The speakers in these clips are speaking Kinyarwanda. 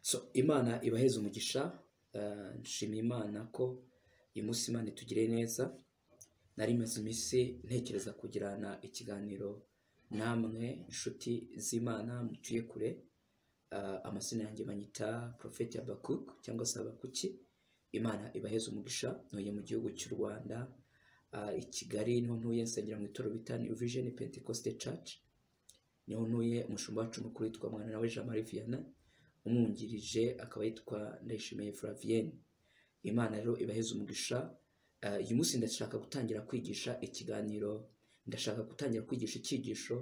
So Imana ibaheze umugisha. Nshimiye Imana ko uyu munsi Imana itugiriye neza. Nari maze iminsi ntekereza kugirana ikiganiro namwe inshuti z'Imana mutuye kure. Amazina yanjye banyita Prophet Habakuk cyangwa se Habakuki. Imana ibaheze umugisha. Ntuye mu gihugu cy'u Rwanda, i Kigali niho ntuye, nsengera mu itorero bita New Vision Pentecostal Church. Niho ntuye. Umushumba wacu mukuru yitwa Mwana Jean Marie Vianney, umwungirije akaba yitwa Ndayishimiye Flavienne. Imana rero ibaheze umugisha. Uyu munsi ndashaka gutangira kwigisha ikiganiro, ndashaka gutangira kwigisha icyigisho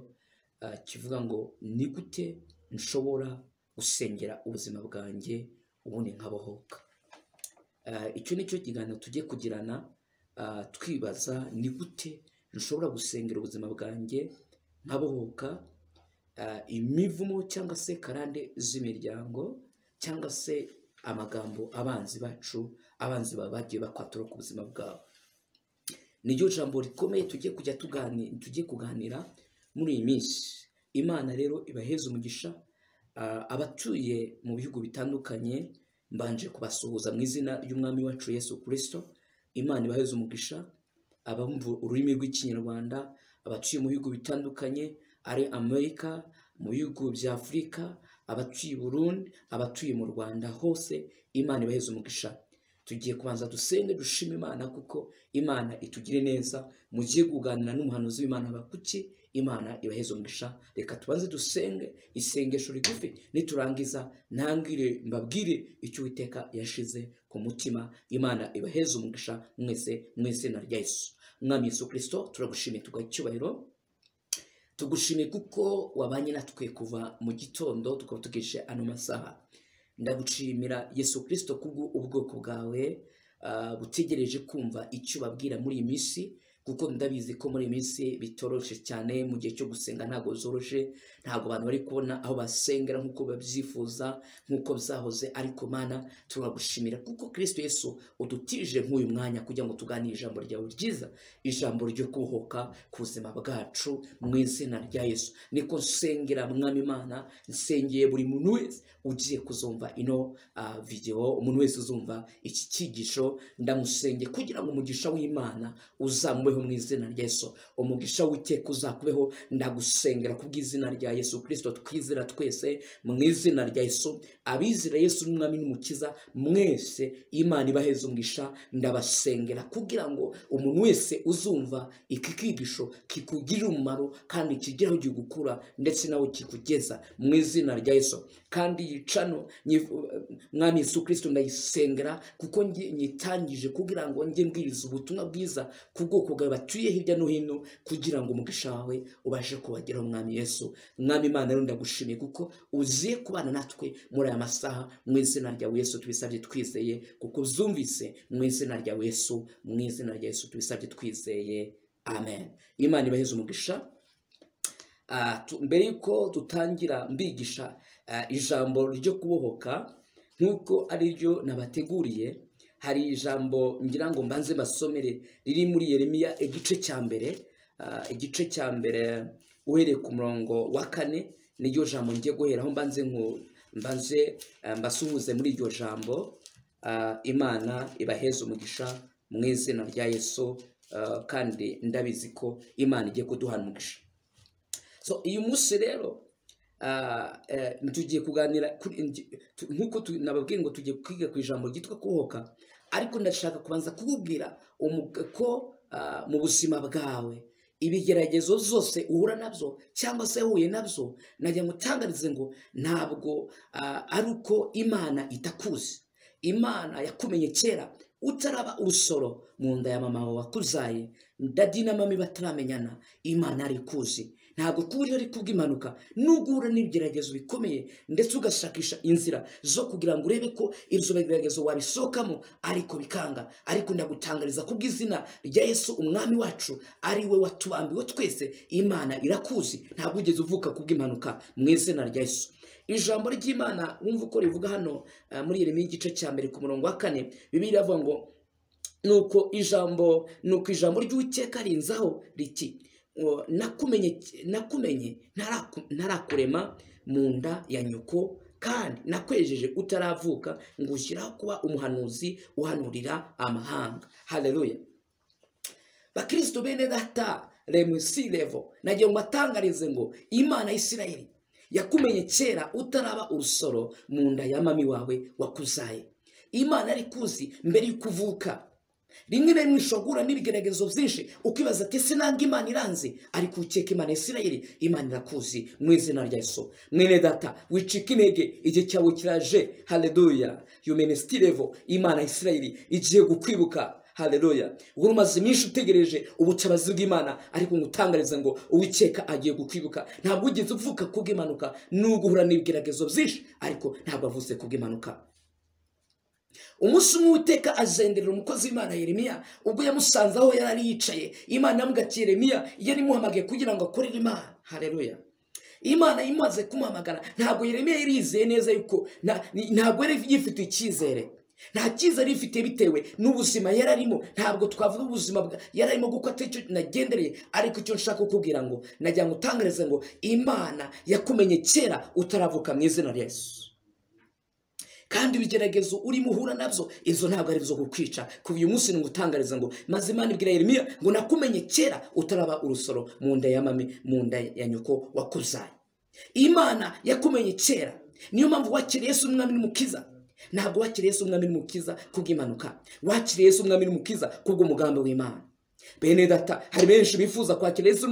kivuga ngo ni gute nshobora gusengera ubuzima bwanjye ubundi nkabohoka. Icyo nicyo kiganiro tugiye kugirana, twibaza ni gute nshobora gusengera ubuzima bwanjye nkabohoka imivumo cyangwa se karande z'imiryango cyangwa se amagambo abanzi bacu, abanzi bagiye bakwatura ku buzima bwabo. Niryo jambo rikomeye tugiye kuganira muri iyi minsi. Imana rero ibaheze umugisha. Abatuye mu bihugu bitandukanye mbanje kubasuhuza mu izina ry'umwami wacu Yesu Kristo. Imana ibaheze umugisha. Abumva ururimi rw'ikinyarwanda, abatuye mu bihugu bitandukanye, ari Amerika, mu bihugu bya Afurika, abatuye Burundi, abatuye mu Rwanda, hose Imana ibaheze umugisha. Tugiye kubanza dusenge dushima Imana kuko Imana itugire neza. Mugiye kuganira n'umuhanuzi w'Imana Habakuki. Imana ibaheze umugisha. Reka tubanze dusenge isengesho rigufi, niturangiza ntangire mbabwire icyo Uwiteka yashize ku mutima. Imana ibaheze umugisha mwese na rya Yesu. Mwami Yesu Kristo, turagushimiye tugaha icyubahiro. Tugushimiye kuko wabanye natwe kuva mu gitondo tukaba tugeshe ano masaha. Ndagushimira Yesu Kristo kubwo ubwoko bwawe butegereje kumva icyo babwira muri iyi minsi, kuko ndabizi ko muri iyi minsi bitoroshe cyane. Mu gihe cyo gusenga ntago zoroshe, ntago abantu bari kubona aho basengera nkuko babyifuza, nkuko byahoze. Ariko Mana, turagushimira kuko Kristo Yesu udutije nk'uyu mwanya kugira ngo tuganire ijambo ryawe ryiza, ijambo ryo kubohoka ku buzima bwacu mu izina rya Yesu. Niko nsengera Mwami Imana, nsengeye buri muntu wese ugiye kuzumva ino video, umuntu wese uzumva iki cyigisho, ndamusenge kugira ngo umugisha w'Imana uzamubeho mu izina rya Yesu. Umugisha w'Iteka uzakubeho. Ndagusengera kubw'izina rya Yesu Kristo twizera twese mu izina rya Yesu. Abizera Yesu n'umwami n'umukiza mwese, Imana ibaheze umugisha. Ndabasengera kugira ngo umuntu wese uzumva iki kigisho kikugirire umumaro kandi kigeraho gukura ndetse nawe kikugeza mu izina rya Yesu. Kandi yicano Mwami Yesu Kristo ndayisengera kuko nyitangije kugira ngo njye mbwiriza ubutumwa bwiza ku bwoko bwawe batuye hirya no hino, kugira ngo umugisha wawe ubashe kubageraho Mwami Yesu. Mwami Imana rero ndagushimiye kuko uziye kubana natwe muri aya masaha, mu izina ryawe Yesu tubisabye twizeye kuko uzumvise. Mu izina ryawe Yesu, mu izina rya Yesu tubisabye twizeye, amen. Imana ibaheze umugisha. Mbere yuko dutangira mbigisha ijambo ryo kubohoka nkuko ari ryo nabateguriye, hari ijambo ngira ngo mbanze basomere riri muri Yeremiya igice cya mbere uhereye ku murongo wa 4. Niryo jambo ngiye guheraho mbanze mbasuhuze muri iryo jambo. Imana ibaheze umugisha mu izina rya Yesu, kandi ndabizi ko Imana igiye kuduha umugisha. So uyu munsi rero tugiye kuganira nkuko nababwiye ngo tugiye kwiga ku ijambo ryitwa kubohoka. Ariko ndashaka kubanza kukubwira ko mu buzima bwawe ibigeragezo zose uhura nabyo cyangwa se uhuye nabyo, najya ngutangarize ngo ntabwo ari uko Imana itakuzi. Imana yakumenye kera utaraba urusoro mu nda ya mama wawe wakuzaye. Dadi na mami bataramenyana, Imana ari kuzi. Ntabwo kuri ari kubw'impanuka, nugura n'ibigeragezo bikomeye ndetse ugashakisha inzira zo kugira ngo urebe ko ibyo bigeragezo wabisohokamo, ariko bikanga. Ariko ndagutangariza kubw'izina rya Yesu umwami wacu, ari we watubambiwe twese. Imana irakuzi, ntabwo ugeze uvuka kubw'impanuka mu izina rya Yesu. Ijambo ry'Imana wumva uko rivuga hano muri Yeremiya igice cya mbere ku murongo wa 4, Bibiliya iravuga ngo nuko ijambo ry'Uwiteka rinzaho riti, nakumenye ntarakurema mu nda ya nyoko, kandi nakwejeje utaravuka ngo ushyiraho kuba umuhanuzi uhanurira amahanga. Haleluya. Bakristo bene data, remusirevo, nagiye mbatangarize ngo Imana ya Isirayeli yakumenye kera utaraba urusoro mu nda ya mami wawe wakuzaye. Imana ari kuzi mbere y'ukuvuka. Rimwe na rimwe ushobora n'ibigeragezo byinshi ukibaza ati ese nanga Imana iranze, ariko ukeka Imana ya Isirayeli, Imana irakuzi mu izina rya Yesu. Mwene data, wicika intege, igihe cyawe kiraje. Haleluya. Yumenestirevo, Imana ya Isirayeli igiye gukwibuka. Haleluya. Ubwo umaze iminsi utegereje ubutabazi bw'Imana, ariko ngutangariza ngo Uwiteka agiye gukwibuka. Ntabwo ugeze uvuka kubw'impanuka, nubwo uhura n'ibigeragezo byinshi, ariko ntabwo avuze kubw'impanuka. Umunsi umwe Uwiteka azenderera umukozi w'Imana Yeremiya, ubwo yamusanze aho yari yicaye. Imana yamubwiye ati Yeremiya, yari imuhamagaye kugira ngo akorere Imana. Haleluya. Imana imaze kumuhamagara, ntabwo Yeremiya yari yizeye neza yuko ntabwo yari yifite icyizere. Nta cyizere ifite bitewe n'ubuzima yararimo. Ntabwo twavuga ubuzima yararimo kuko atacyo nagendereye, ariko icyo nshaka kukubwira ngo najya ngutangarize ngo Imana yakumenye kera utaravuka mu izina rya Yesu. Kandi ibigeragezo urimo uhura nabyo, izo ntabwo ari byo kukwica. Kuva uyu munsi ngutangariza ngo maze Imana ibwira Yeremiya ngo nakumenye kera utaraba urusoro mu nda ya mami, mu nda ya nyoko wakuzaye. Imana yakumenye kera, niyo mpamvu wakiriye Yesu umwami n'umukiza. Ntabwo wakiriye Yesu umwami n'umukiza kubw'impanuka, wakiriye Yesu umwami n'umukiza kubw'umugambi w'Imana. Bene data, hari benshi bifuza kwakira Yesu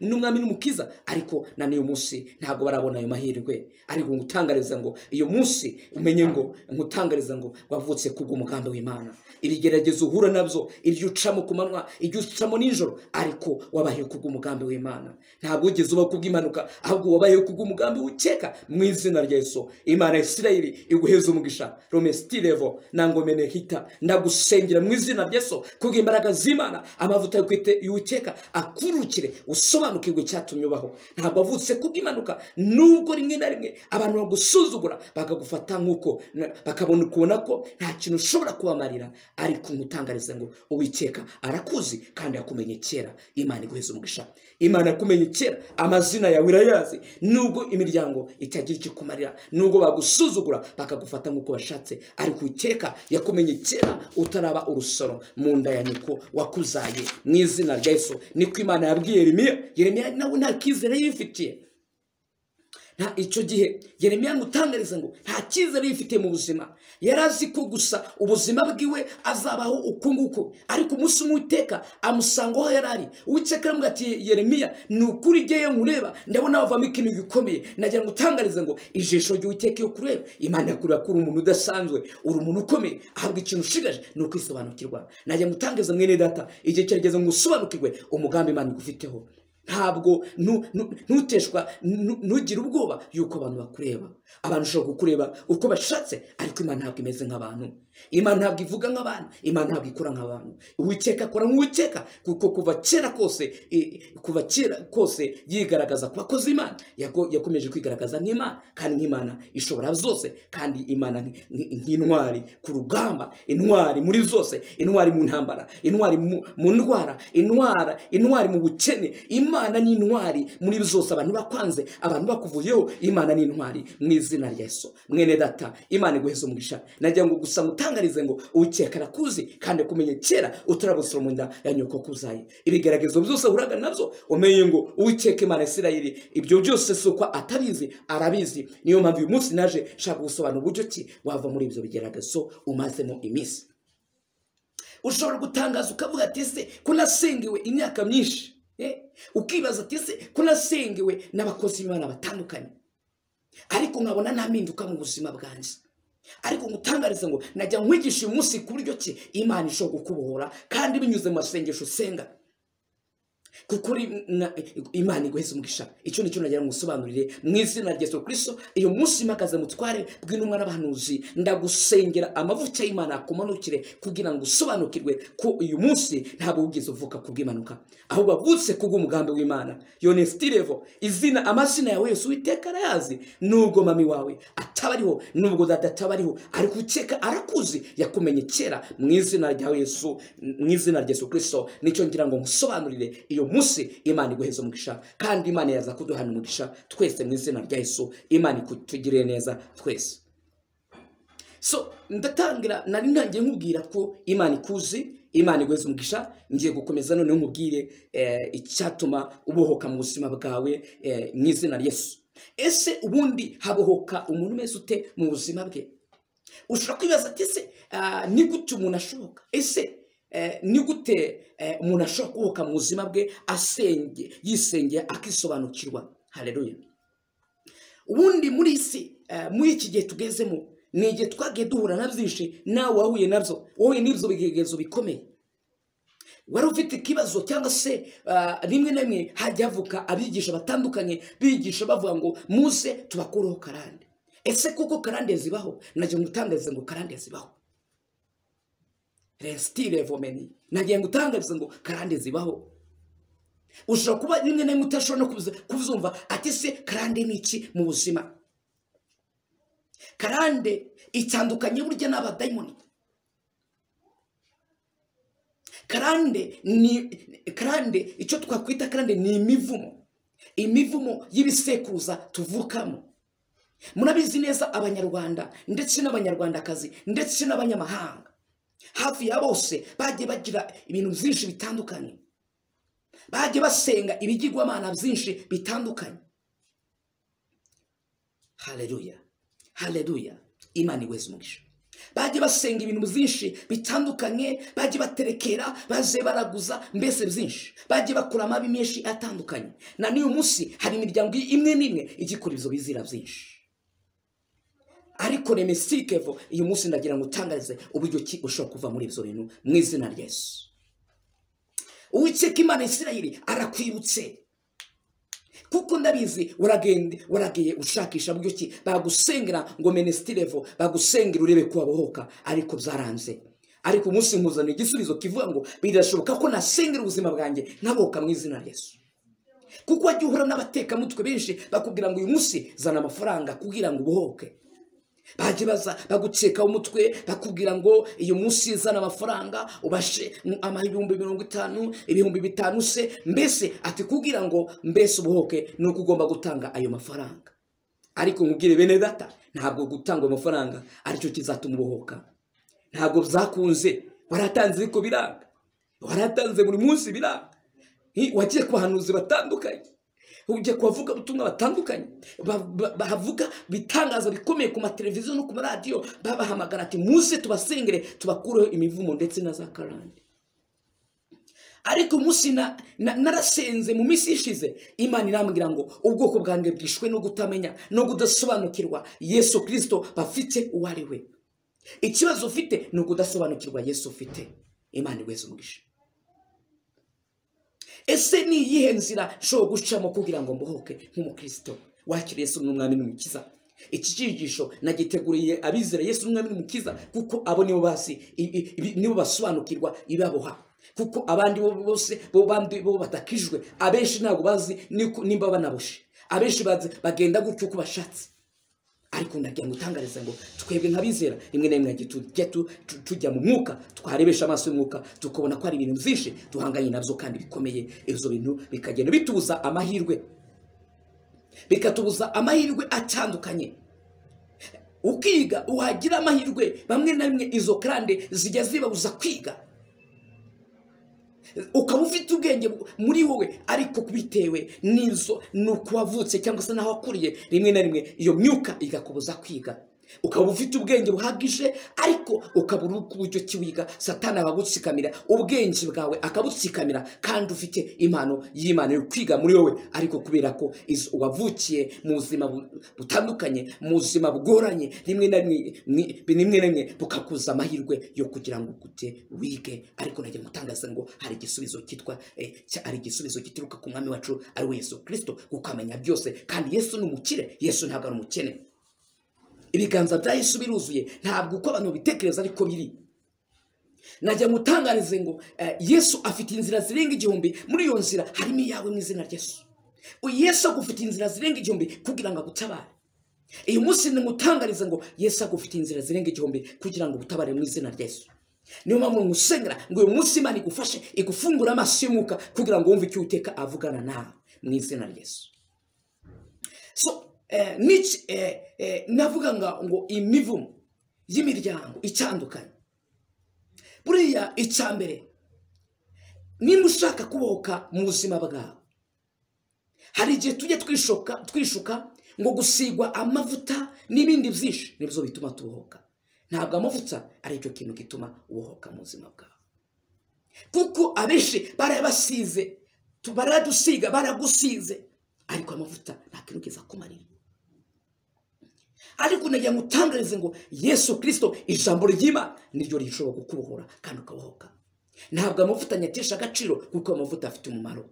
n'umwami n'umukiza, ariko na n'uyu munsi ntabwo barabona ayo mahirwe. Ariko ngutangariza ngo iyo munsi umenye ngo ngutangariza ngo wavutse kubw'umugambi w'Imana. Ibigeragezo uhura nabyo, ibyo ucamo ku manywa, ibyo ucamo nijoro, ariko wabaye kubw'umugambi w'Imana. Ntabwo ugeze uba kubw'impanuka, ahubwo wabaye kubw'umugambi w'Uwiteka mu izina rya Yesu. Imana ya Isirayeli iguheze umugisha. Romestirevo nangomene hita, ndagusengera mu izina rya Yesu kubw'imbaraga z'Imana. Amavuta y'Uwiteka akurukire, usobanukirwe cyatumye ubaho. Ntabwo avutse kubw'impanuka, nubwo rimwe na rimwe abantu bagusuzugura bakagufata nk'uko bakabona ukubona ko nta kintu ushobora kubamarira, ariko ngutangariza ngo Uwiteka arakuzi kandi yakumenye kera. Imana iguheze umugisha. Imana yakumenye kera, amazina yawe irayazi, nubwo imiryango itagira icyo kumarira, nubwo bagusuzugura bakagufata nk'uko bashatse, ariko Uwiteka yakumenye kera utaraba urusoro mu nda ya nyoko wakuzaye mu izina rya Yesu. Niko Imana yabwiye Yeremiya. Yeremiya nawe nta kizere yifitiye. Nta icyo gihe Yeremiya ngutangariza ngo nta kizere yifitiye mu buzima. Yarazi ko gusa ubuzima bwiwe azabaho uko nguko, ariko umunsi Uwiteka amusanga aho yarari. Uwiteka aramubwira ati Yeremiya, ni ukuri ngewe nkureba ndabona wavamo ikintu gikomeye. Nagira ngutangariza ngo ijisho ry'Uwiteka yo kureba. Imana yakureba ko uri umuntu udasanzwe, uri umuntu ukomeye, ahubwo ikintu ushigaje ni ukwisobanukirwa. Nagira ngutangariza mwene data, igihe kirageze ngo usobanukirwe umugambi Imana igufiteho. Ntabwo ntuteshwa, ntugire ubwoba yuko abantu bakureba. Abantu ushobora kukureba uko bashatse, ariko Imana ntabwo imeze nk'abantu. Imana ntabwo ivuga nk'abantu, Imana ntabwo ikora nk'abantu. Uwiteka akora nk'Uwiteka, kuko kuva kera kose yigaragaza ku bakozi Imana. Yakomeje kwigaragaza nk'Imana, kandi nk'Imana ishobora zose, kandi Imana nk'intwari ku rugamba, intwari muri zose, intwari mu ntambara, intwari mu ndwara, intwari mu bukene. Imana ni intwari muri zose. Abantu bakwanze, abantu bakuvuyeho, Imana ni intwari mu izina rya Yesu. Mwene data, Imana iguheze umugisha. Nagira ngo gusa mutangarize ngo Uwiteka arakuzi kandi yakumenye kera utarabusura mu nda ya nyoko kuzaye. Ibigeragezo byose uraga nabyo, umenye ngo Uwiteka Imana ya Isirayeli ibyo byose si uko atabizi, arabizi. Niyo mpamvu uyu munsi naje shaka gusobanura uburyo ki wava muri ibyo bigeragezo umazemo iminsi. Ushobora gutangaza ukavuga ati ese ko nasengewe imyaka myinshi, ukibaza ati ese ko nasengewe n'abakozi b'Imana batandukanye, ariko nkabona nta mpinduka mu buzima bwanjye. Ariko ngutangariza ngo najya nkwigisha uyu munsi ku buryo ki Imana ishobora kukubohora, kandi binyuze mu masengesho usenga. kuko Imana iguheze umugisha. Icyo nicyo nagira ngo usobanurire mu izina rya Yesu Kristo. Iyo munsi makaze mutware bw'intumwa n'abahanuzi, ndagusengera amavuta y'Imana akumanukire kugira ngo usobanukirwe ko uyu munsi ntabwo ugeze uvuka kubw'impanuka, ahubwo wavutse kubw'umugambi w'Imana. Yonestirevo, izina amazina yawe yose Uwiteka arayazi, nubwo mami wawe atabariho, nubwo data atabariho, ariko Uwiteka arakuzi, yakumenye kera mu izina rya Yesu, mu izina rya Yesu Kristo. Nicyo ngira ngo musobanurire iyo iyo munsi Imana iguheza umugisha, kandi Imana yaza kuduhana umugisha twese mu izina rya Yesu. Imana ikutugirire neza twese. So ndatangira nari ntangiye nkubwira ko Imana ikuzi, Imana iguheza umugisha. Ngiye gukomeza none nkubwire icyatuma ubohoka mu buzima bwawe mu izina rya Yesu. Ese ubundi habohoka umuntu umeze ute mu buzima bwe? Ushobora kwibaza ati ese ni gute umuntu ashoboka? Ese ni gute umuntu ashobora kubohoka mu buzima bwe yisengeye akisobanukirwa? Haleluya. Ubundi muri isi, muri iki gihe tugezemo, ni igihe twagiye duhura na byinshi, nawe wahuye nabyo, wowe n'ibyo bigegezo bikomeye. Wari ufite ikibazo cyangwa se rimwe na rimwe hajya havuka abigisha batandukanye bigisha bavuga ngo muze tubakureho karande. Ese kuko karande zibaho? Nagiye ngutangarize ngo karande zibaho. Restire vomeni. Nagiye ngutangarize ngo karande zibaho. Ushobora kuba rimwe na rimwe utashobora no kuzumva ati se karande ni iki mu buzima? Karande itandukanye burya n'abadayimoni. Karande icyo twakwita karande ni imivumo y'ibisekuruza tuvukamo. Murabizi neza abanyarwanda ndetse n'abanyarwandakazi ndetse n'abanyamahanga, hafi ya bose bagiye bagira ibintu byinshi bitandukanye, bagiye basenga ibigirwamana byinshi bitandukanye. Haleluya, haleluya. Imana igweze umugisha. Bagiye basenga ibintu byinshi bitandukanye, bagiye baterekera, baje baraguza, mbese byinshi, bagiye bakora amabi menshi atandukanye. Na n'uyu munsi hari imiryango imwe n'imwe igikora ibyo bizira byinshi. Ariko Remesikevo uyu munsi ndagira ngo utangarize uburyo ki ushobora kuva muri ibyo bintu mu izina rya Yesu. Uwiteka Imana Isirayeli arakwibutse, kuko ndabizi waragiye ushakisha buryo ki bagusengera ngo Menestirevo bagusengera urebe ko wabohoka, ariko byaranze. Ariko umunsi nkuzana igisubizo kivuga ngo birashoboka ko nasengera ubuzima bwanjye nkabohoka mu izina rya Yesu. Kuko wajya uhura n'abateka mutwe benshi bakubwira ngo uyu munsi zana amafaranga kugira ngo ubohoke. Baje baza baguceka umutwe bakubwira ngo iyo munsi zana amafaranga ubashe ibihumbi 50, ibihumbi 5 se, mbese ati kugira ngo mbese ubohoke nuko ugomba gutanga ayo mafaranga. Ariko nkubwire bene data, ntabwo gutanga amafaranga aricyo kizatuma ubohoka. Ntabwo byakunze. Waratanze ariko biranga, waratanze buri munsi biranga. Wagiye kubahanuzi batandukanye, ujye kuvuga ubutumwa batandukanye, bavuga bitangaza bikomeye ku mateleviziyo no ku radio, babahamagara ati muze tubasengere tubakureho imivumo ndetse na za karande. Ariko umunsi narasenze mu minsi ishize, Imana irambwira ngo ubwoko bwanjye bwishwe no kutamenya no kudasobanukirwa Yesu Kristo bafite uwo ari we. Ikibazo ufite ni ukudasobanukirwa Yesu ufite. Imana igweze umugisha. Ese ni iyihe nzira nshobora gucamo kugira ngo mbohoke nk'umukristo wakiriye Yesu n'umwami n'umukiza? Iki cyigisho nagiteguriye abizera Yesu n'umwami n'umukiza, kuko abo nibo basi nibo basobanukirwa ibaboha. Kuko abandi bose bo batakijwe, abenshi ntabwo bazi nimba banaboshe, abenshi bagenda gutyo uko bashatse. Ariko ndagira ngo utangarize ngo twebwe nk'abizera rimwe na rimwe tujya mu mwuka, twarebesha amaso y'umwuka tukabona ko ari ibintu byinshi duhanganye nabyo kandi bikomeye. Ibyo bintu bikagenda bitubuza amahirwe, bikatubuza amahirwe atandukanye. Ukiga uhagira amahirwe, bamwe na bimwe izo karande zijya zibabuza kwiga. Ukaba ufite ubwenge muri wowe, ariko kubitewe n'izo nuko wavutse cyangwa se naho wakuriye, rimwe na rimwe iyo myuka igakubuza kwiga. Ukaba ufite ubwenge buhagije, ariko ukabura uburyo kiwiga. Satani abagutsikamira ubwenge bwawe, akabutsikamira, kandi ufite impano y'Imana yo kwiga muri wowe, ariko kubera ko wavukiye mu buzima butandukanye, mu buzima bugoranye, rimwe na rimwe bukakuza amahirwe yo kugira ngo gute wige. Ariko nagiye mutangaza ngo hari igisubizo kitwa ari igisubizo gituruka ku mwami wacu ari we Yesu Kristo, ukamenya byose. Kandi Yesu ni umukire, Yesu ntabwo ari umukene. Ibiganza bya Yesu biruzuye, ntabwo uko abantu bitekereza ariko biri. Najya mutangarize ngo Yesu afite inzira zirenga 1000, muri iyo nzira harimo iyawe mu izina rya Yesu. Yesu agufite inzira zirenga 1000 kugira ngo agutabare. Uyu munsi nimutangarize ngo Yesu agufite inzira zirenga 1000 kugira ngo ugutabare mu izina rya Yesu. niyo mpamvu ngusengera ngo uyu munsi Imana igufashe igufungura amaso y'umwuka kugira ngo wumve icyo Uwiteka avugana nawe mu izina rya Yesu. So navuga ngo imivumo y'imiryango itandukanye, buriya icyambere nimba ushaka kubohoka mu buzima bwawe, hari igihe tujye twishuka ngo gusigwa amavuta n'ibindi byinshi nibyo bituma tubohoka. Ntabwo amavuta ari cyo kintu gituma ubohoka mu buzima bwawe, kuko abenshi barabasize, baradusiga, baragusize, ariko amavuta nta kintu kiza kumarira. Ariko nagira ngo utangarize ngo Yesu Kristo ijambo ry'Imana niryo rishobora kukubohora kandi ukabohoka. Ntabwo amavuta nyatesha agaciro, kuko amavuta afite umumaro.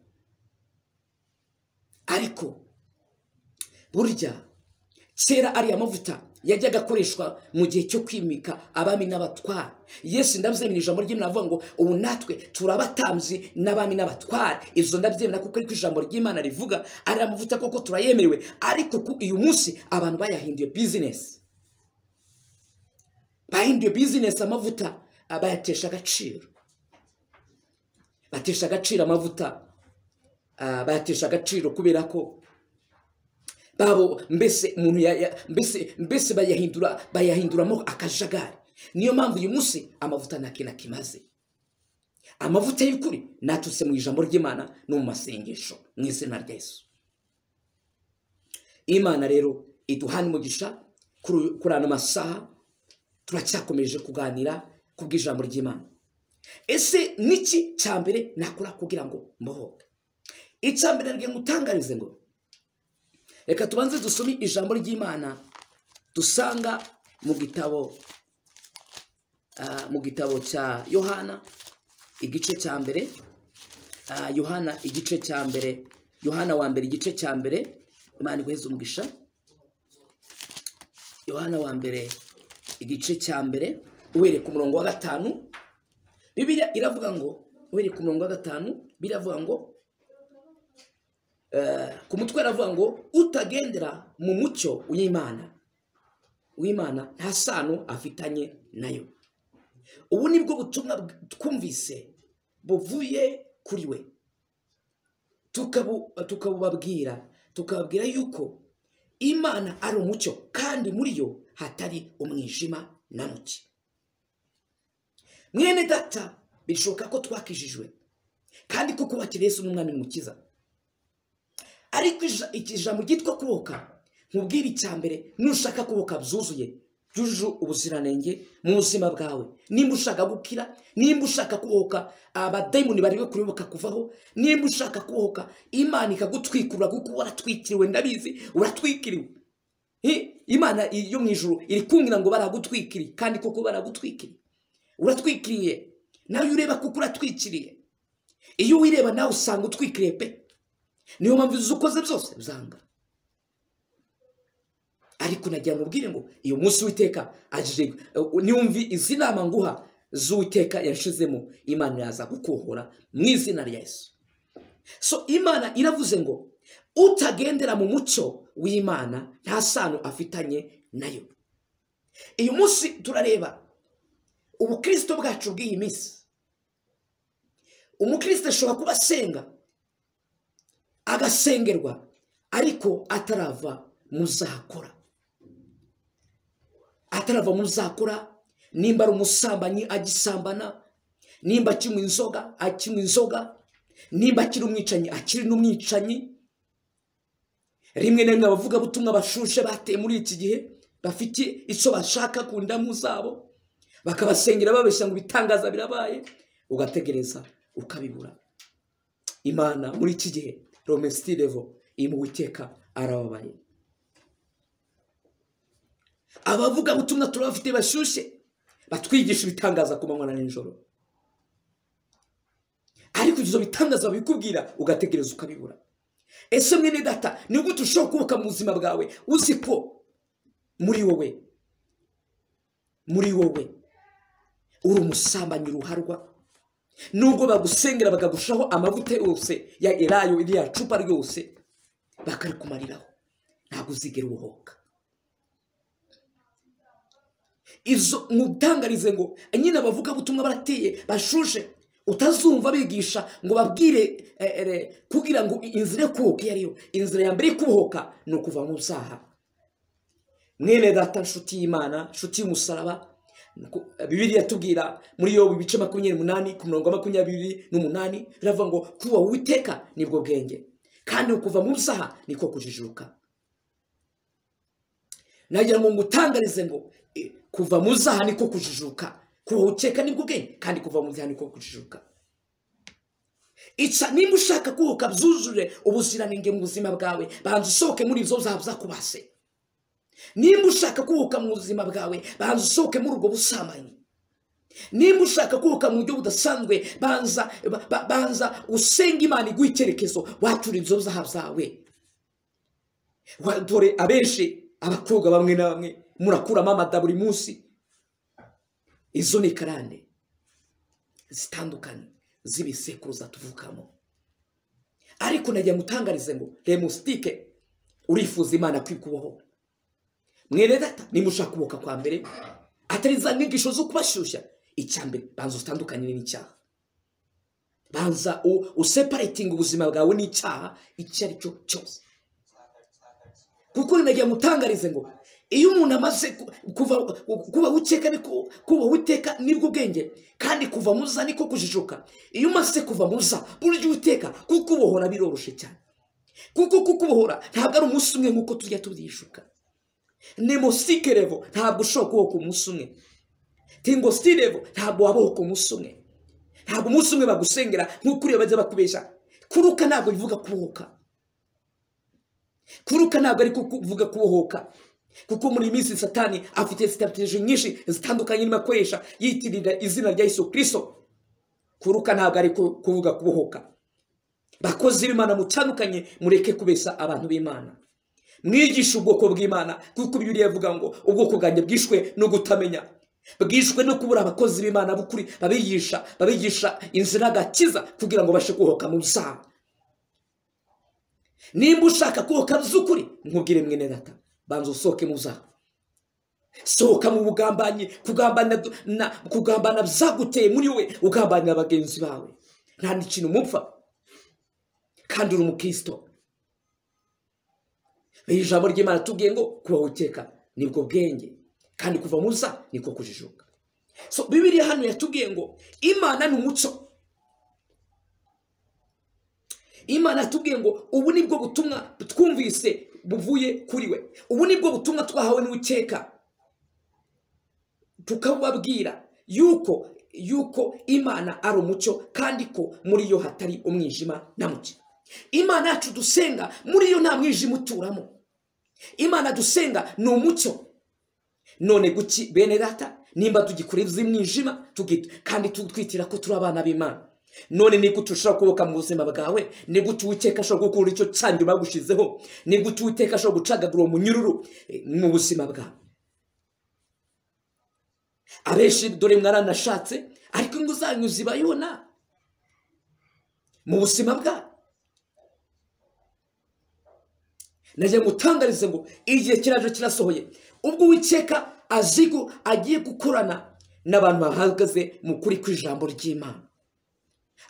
Ariko burya kera ari amavuta yajyaga akoreshwa mu gihe cyo kwimika abami n'abatware. Yesu ndabyemera ijambo ry'Imana avuga ngo ubu natwe turabatambyi n'abami n'abatware. Izo ndabyemera kuko ariko ijambo ry'Imana rivuga, ari amavuta koko turayemerewe. Ariko uyu munsi abantu bayahinduye business, bahinduye business. Amavuta bayatesha agaciro, batesha agaciro amavuta, bayatesha agaciro kubera ko babo mbese umuntu mbese bayahinduramo akajagari. Niyo mpamvu uyu munsi amavuta nta kintu kimaze. Amavuta y'ukuri natutse mu ijambo ry'Imana no mu masengesho mu izina rya Yesu. Imana rero iduhana umugisha kuri ano masaha, turacyakomeje kuganira ku bw'ijambo ry'Imana. Ese niki cyambere nakora kugira ngo mbohoke? Icyambere ngiye ngutangarize ngo reka tubanze dusome ijambo ry'Imana dusanga mu gitabo cya Yohana igice cya mbere. Yohana igice cya mbere, Yohana wa mbere igice cya mbere. Imana iguheze umugisha. Yohana wa mbere igice cya mbere uhereye ku murongo wa 5. Bibiliya iravuga ngo uhereye ku murongo wa 5 biravuga ngo ku mutwe aravuga ngo utagendera mu mucyo w'Imana nta sano afitanye nayo. Ubu nibwo butumwa twumvise buvuye kuri we, tukababwira yuko Imana ari umucyo kandi muri yo hatari umwijima na muke. Mwene data, bishoboka ko twakijijwe kandi ko kuba Yesu n'umwami n'umukiza, ariko ijambo ryitwa kubohoka nkubwira icyambere, nushaka kubohoka byuzuye byujuje ubuziranenge mu buzima bwawe, nimba ushaka gukira, nimba ushaka kubohoka abadayimoni bari kuyoboka kuvaho, nimba ushaka kubohoka Imana ikagutwikura kuko waratwikiriwe. Ndabizi uratwikiriwe. Imana yo mu ijuru iri kumbwira ngo baragutwikiriye, kandi koko baragutwikiriye. Uratwikiriye nawe ureba kuko uratwikiriye. Iyo wireba nawe usanga utwikiriye pe. Niyo mpamvu ukoze byose byanga. Ariko nagira ngo ubwire ngo iyo munsi Uwiteka aje, niwumvi izi nama nguha z'Uwiteka yashizemo, Imana yaza gukuhora mu izina rya Yesu. So Imana iravuze ngo utagendera mu mucyo w'Imana nta sano afitanye nayo. Iyo munsi turareba ubukristo bwacu bw'iyi minsi. Umukristo ashobora kuba asenga, agasengerwa, ariko atarava muzakora. Atarava muzakora, nimba ari umusambanyi agisambana, nimba akinywa inzoga akinywa inzoga, nimba akiri umwicanyi akiri n'umwicanyi. Rimwe na rimwe abavuga butumwa bashushe bateye muri iki gihe bafite icyo bashaka ku ndamu zabo, bakabasengera babeshya ngo bitangaza birabaye, ugategereza ukabibura. Imana muri iki gihe Romestilevo Uwiteka arababaye. Abavuga butumwa turabafite bashushe batwigisha ibitangaza ku manywa na nijoro, ariko ibyo bitangaza babikubwira ugategereza ukabibura. Ese mwene data, ni gute ushobora kubohoka mu buzima bwawe uzi ko muri wowe uri umusambanyi ruharwa? Nubwo bagusengera bakagushaho amavuta yose ya elayo iriya cupa ryose bakarikumariraho, ntabwo uzigera ubohoka. izo mutangarize ngo nyine abavuga butumwa barateye bashushe, utazumva bigisha ngo babwire kugira ngo inzira yo kubohoka iyo ariyo. Inzira ya mbere yo kubohoka ni ukuva mu byaha. Mwene data, nshuti y'Imana, nshuti y'umusaraba, Bibiliya tubwira muri Yobu ibice 28 ku murongo 28 biravuga ngo kuba Uwiteka nibwo bwenge, kandi ukuva mu byaha niko kujijuka. Nagira ngo ngutangarize ngo kuva mu byaha niko kujijuka, kuba Uwiteka nibwo bwenge, kandi kuva mu byaha niko kujijuka. Ica nimba ushaka kubohoka byuzure ubuziranenge mu buzima bwawe, banza usohoke muri ibyo byaha byakubase. Nimba ushaka kubohoka mu buzima bwawe, banza usohoke muri ubwo busambanyi. Nimba ushaka kubohoka mu buryo budasanzwe, banza usenga Imana iguha icyerekezo, watura ibyo byaha byawe. Dore abenshi abakobwa bamwe na bamwe murakuramo amada buri munsi. Izo ni karande zitandukanye z'ibisekuruza tuvukamo. Ariko nagiye ngutangarize ngo remusitike urifuza Imana kwikuboho. Mwene data, nimba ushaka kubohoka kwa mbere atari za nyigisho zo kubashyushya, icyambere banza utandukanye n'icyaha. Banza useparating ubuzima bwawe n'icyaha icyo ari cyo cyose. Kuko nagiye ngutangarize ngo iyo umuntu amaze kuba Uwiteka kuba Uwiteka nibwo bwenge, kandi kuva mu byaha niko kujijuka. Iyo umaze kuva mu byaha burya Uwiteka kukubohora biroroshye cyane. Kuko kukubohora ntabwo ari umunsi umwe nk'uko tujya tubyishuka. Nemosikerevo ntabwo ushobora kubohoka umunsi umwe. Tingostirevo ntabwo wabohoka umunsi umwe. Ntabwo umunsi umwe bagusengera nk'uko uriya bajya bakubeshya. Kuruka ntabwo bivuga kubohoka. Kuruka ntabwo ari kuvuga kubohoka. Kuko muri minsi Satani afite strategy nyinshi zitandukanye arimo akoresha yitirira izina rya Yesu Kristo. Kuruka ntabwo ari kuvuga kubohoka. Bakozi b'Imana mutandukanye, mureke kubesa abantu b'Imana. Mwigisha ubwoko bw'Imana, kuko Bibiliya ivuga ngo ubwoko bwanjye bwishwe no kutamenya, bwishwe no kubura abakozi b'Imana bukuri babigisha inzira gakiza kugira ngo bashe kubohoka mu byaha. Nimba ushaka kubohoka by'ukuri, nkubwire mwene data, banza usohoke mu byaha. Sohoka mu bugambanyi, kugambana byaguteye muri we, ugambanira bagenzi bawe. Nta n'ikintu mupfa, kandi uri umukristo. Ijambo ry'Imana tubwiye ngo kuba Uwiteka nibwo bwenge, kandi kuva mu byaha niko kujijuka. So Bibiliya hano yatubwiye ngo Imana ni umucyo. Imana yatubwiye ngo ubu nibwo butumwa twumvise buvuye kuri we. Ubu nibwo butumwa twahawe n'Uwiteka, tukababwira yuko Imana ari umucyo, kandi ko muri yo hatari umwijima na muke. Imana yacu dusenga muri yo nta mwijima uturamo. Imana dusenga ni umucyo. None guki bene data, nimba tugikora iby'imwijima kandi twitira ko turi abana b'Imana, none ni gute ushobora kubohoka mu buzima bwawe? Ni gute Uwiteka ashobora gukura icyo cyanyu bagushizeho? Ni gute Uwiteka ashobora gucagagura umunyururu mu buzima bwawe? Abenshi dore mwaranashatse, ariko ingo zanyu zibayona mu buzima bwawe. Naje mutangarize ngo igihe kiraje kirasohoye, ubwo Uwiteka azigo agiye gukorana n'abantu bahagaze mu kuri kw'ijambo ry'Imana.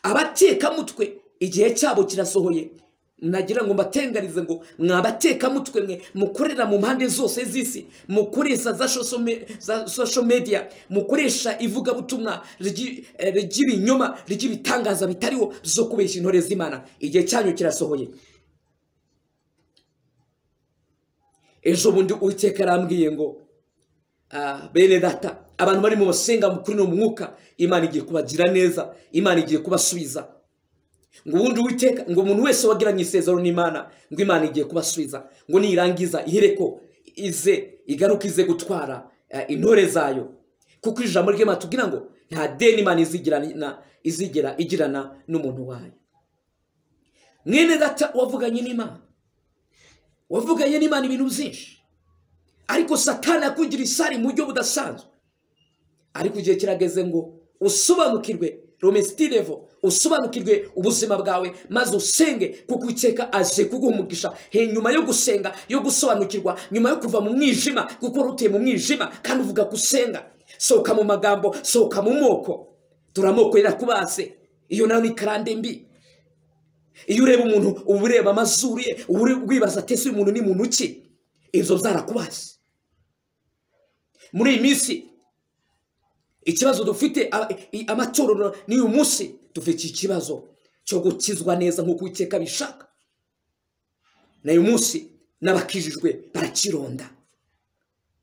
Abateka mutwe igihe cyabo kirasohoye. Nagira ngo mbatengarize ngo mwabateka mutwe mwe mukorera mu mpande zose z'isi, mukoresha za social media, mukoresha ivuga butumwa ry'ibinyoma, ry'ibitangaza bitariho zo kubeshya intore z'Imana. Igihe cyanyu kirasohoye. Ejo bundi Uwiteka arambwiye ngo bene data, abantu bari mu basenga mu kuri no mwuka, Imana igiye kubagira neza, Imana igiye kubasubiza. Ngo ubundi Uwiteka ngo umuntu wese wagiranye isezerano n'Imana, ngo Imana igiye kubasubiza, ngo nirangiza ihereko igaruka ize gutwara intore zayo. Kuko ijambo ry'Imana tubwira ngo nta deni Imana izigera igirana n'umuntu wayo. Mwene data, wavuganye n'Imana, wavuganye n'Imana ibintu byinshi, ariko Satani akugira isari mu buryo budasanzwe. Ariko igihe kirageze ngo usobanukirwe romestirevo usobanukirwe ubuzima bwawe maze usenge kuko Uwiteka aje kuguha umugisha nyuma yo gusenga, yo gusobanukirwa, nyuma yo kuva mu mwijima kuko utuye mu mwijima kandi uvuga gusenga. Sohoka mu magambo, sohoka mu moko. Turamoko irakubase, iyo nayo ni karande mbi. Iyo ureba umuntu uba ureba amazuru ye, wibaza ati ese uyu muntu ni muntu ki? Ibyo byarakubase. Muri iyi minsi ikibazo dufite amatorero ni uyu munsi dufite ikibazo cyo gukizwa neza nk'uko Uwiteka bishaka. Na uyu munsi n'abakijijwe barakironda.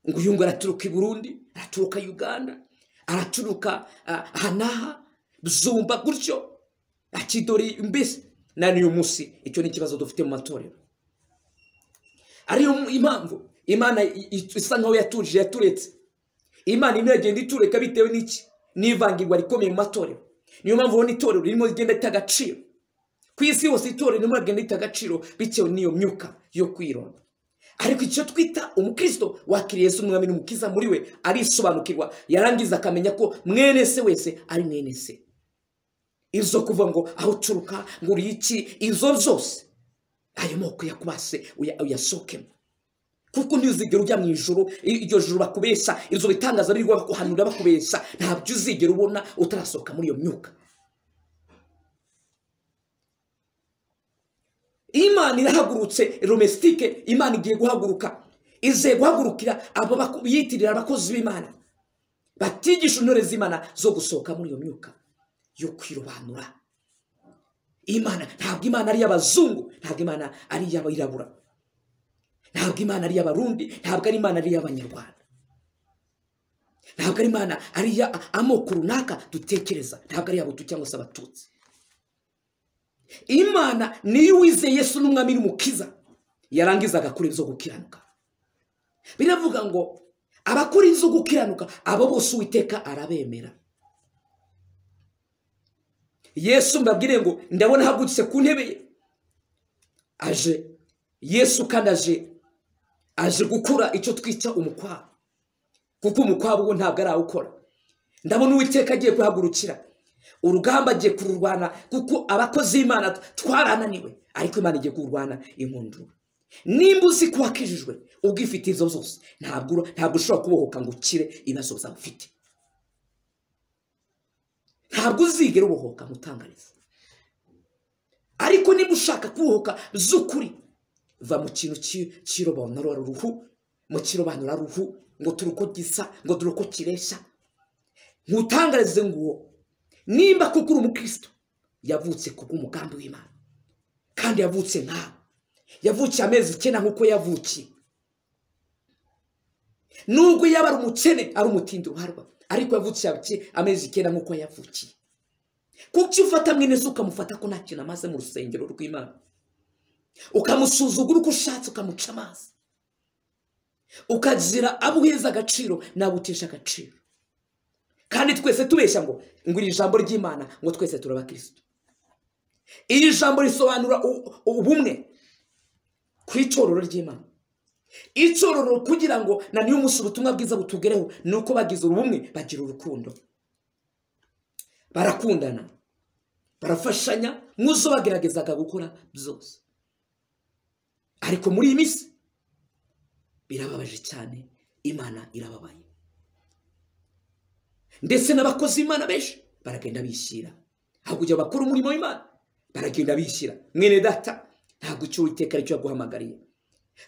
Ngo uyu ngo araturuka i Burundi, araturuka Uganda, araturuka hanaha Zumba gutyo akidori mbese. Na uyu munsi icyo ni ikibazo dufite mu matorero. Ariyo impamvu Imana isa nkaho yatujije, yaturetse. Imana imegenda itureka bitewe n'iki? N'ivangirwa rikomeye mu matorero. Niyo mpamvu ubona itorero ririmo rigenda rita agaciro. Ku isi hose itorero ririmo rigenda rita agaciro bitewe n'iyo myuka yo kwironda. Ariko icyo twita umukristo wakiriye Yesu umwami n'umukiza muri we arisobanukirwa, yarangiza akamenya ko mwene se wese ari mwene se. Izo kuva ngo aho uturuka ngo uri iki, izo zose ayo moko yakubase uyasokemo. Kuko ntuzigera ujya mu ijuru, iryo juru bakubesha, izo bitangaza biri guhanura bakubesha, ntabyo uzigera ubona utarasohoka muri iyo myuka. Imana irahagurutse romestike, Imana igiye guhaguruka, ize guhagurukira abo biyitirira abakozi b'Imana batigisha intore z'Imana zo gusohoka muri iyo myuka yo kwirobanura. Imana ntabwo Imana ari y'abazungu, ntabwo Imana ari y'abirabura, ntabwo Imana ari y'abarundi, ntabwo ari Imana ari y'abanyarwanda, ntabwo ari Imana ari amoko runaka dutekereza, ntabwo ari y'abutu cyangwa se abatutsi. Imana niyo wizeye Yesu n'umwami n'umukiza yarangiza agakora ibyo gukiranuka. Biravuga ngo abakora ibyo gukiranuka abo bose Uwiteka arabemera. Yesu mbabwire ngo ndabona ahagurutse ku ntebe ye, aje Yesu kandi aje gukora icyo twita umukwabo, kuko umukwabo wo ntabwo arawukora. Ndabona Uwiteka agiye kuhagurukira urugamba, agiye kururwana, kuko abakozi b'Imana twarananiwe, ariko Imana igiye kurwana inkundura. Nimba uzi ko wakijijwe ubwifite izo zose, ntabwo ushobora kubohoka ngo ukire ibibazo zawe ufite. Ntabwo uzigera ubohoka mutangariza. Ariko niba ushaka kubohoka z'ukuri, va mu kintu cy'irobanura ruhu, mu kirobanura ruhu, ngo turuko gisa, ngo turuko kiresha. Ntutangarize ngo nimba kuko uri umukristo yavutse kubw'umugambi w'Imana, kandi yavutse nkawe, yavukiye amezi 9 nk'uko yavukiye. Nubwo yaba ari umukene, ari umutindi ruharwa, ariko yavukiye amezi 9 nk'uko yavukiye. Kuki ufata mwene se ukamufata ko nta kintu amaze mu rusengero rw'Imana, ukamusuzugura uko ushatse, ukamuca amazi, ukazira abo uheza agaciro n'abo utesha agaciro. Kandi twese tubeshya ngo iri jambo ry'Imana ngo twese turabakristo. Iri jambo risobanura ubumwe ku itorero ry'Imana. Itorero kugira ngo na niyo umunsi ubutumwa bwiza butugereho nuko bagize ubumwe, bagira urukundo, barakundana, barafashanya muzo bageragezaga gukora byose. Ariko muri iyi minsi birababaje cyane, Imana irababaye. Ndetse n'abakozi b'Imana benshi baragenda bishyira, aho kujya bakora umurimo w'Imana baragenda bishyira. Mwene data, ntabwo icyo Uwiteka aricyo yaguhamagariye.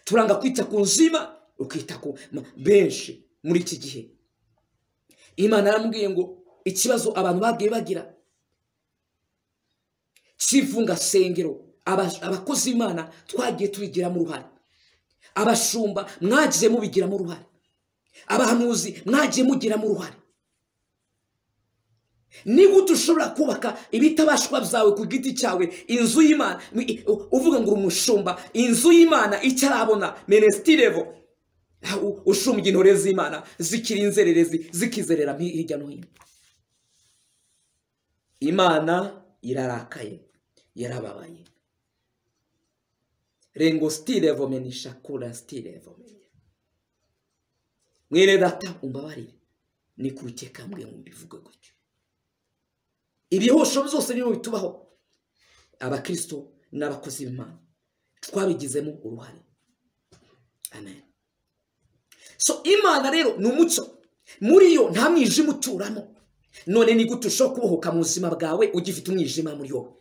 Turanga kwita ku nzima, ukita ku benshi muri iki gihe. Imana yaramubwiye ngo ikibazo abantu bagiye bagira kivunga sengero, abakozi b'Imana twagiye tubigiramo uruhare, abashumba mwagiye mubigiramo uruhare, abahanuzi mwagiye mugiramo uruhare. Niba utushobora kubaka ibitabashwa byawe ku giti cyawe, inzu y'Imana, uvuga ngo umushumba, inzu y'Imana icyarabona menestirevo, ushumbye intore z'Imana zikiri inzererezi, zikizerera hirya no hino. Imana irarakaye, yarababaye. Rengo stirevo menisha kura stirevo menye. Mwene data umbabarire, ni Uwiteka mbwe mbivuga gutyo. ibihosho byose niyo bitubaho abakristo n'abakozi b'Imana twabigizemo uruhare. Amen. So Imana rero ni umucyo, muri yo nta mwijima uturamo. None ni gute ushobora kubohoka mu buzima bwawe ugifite umwijima muri wowe,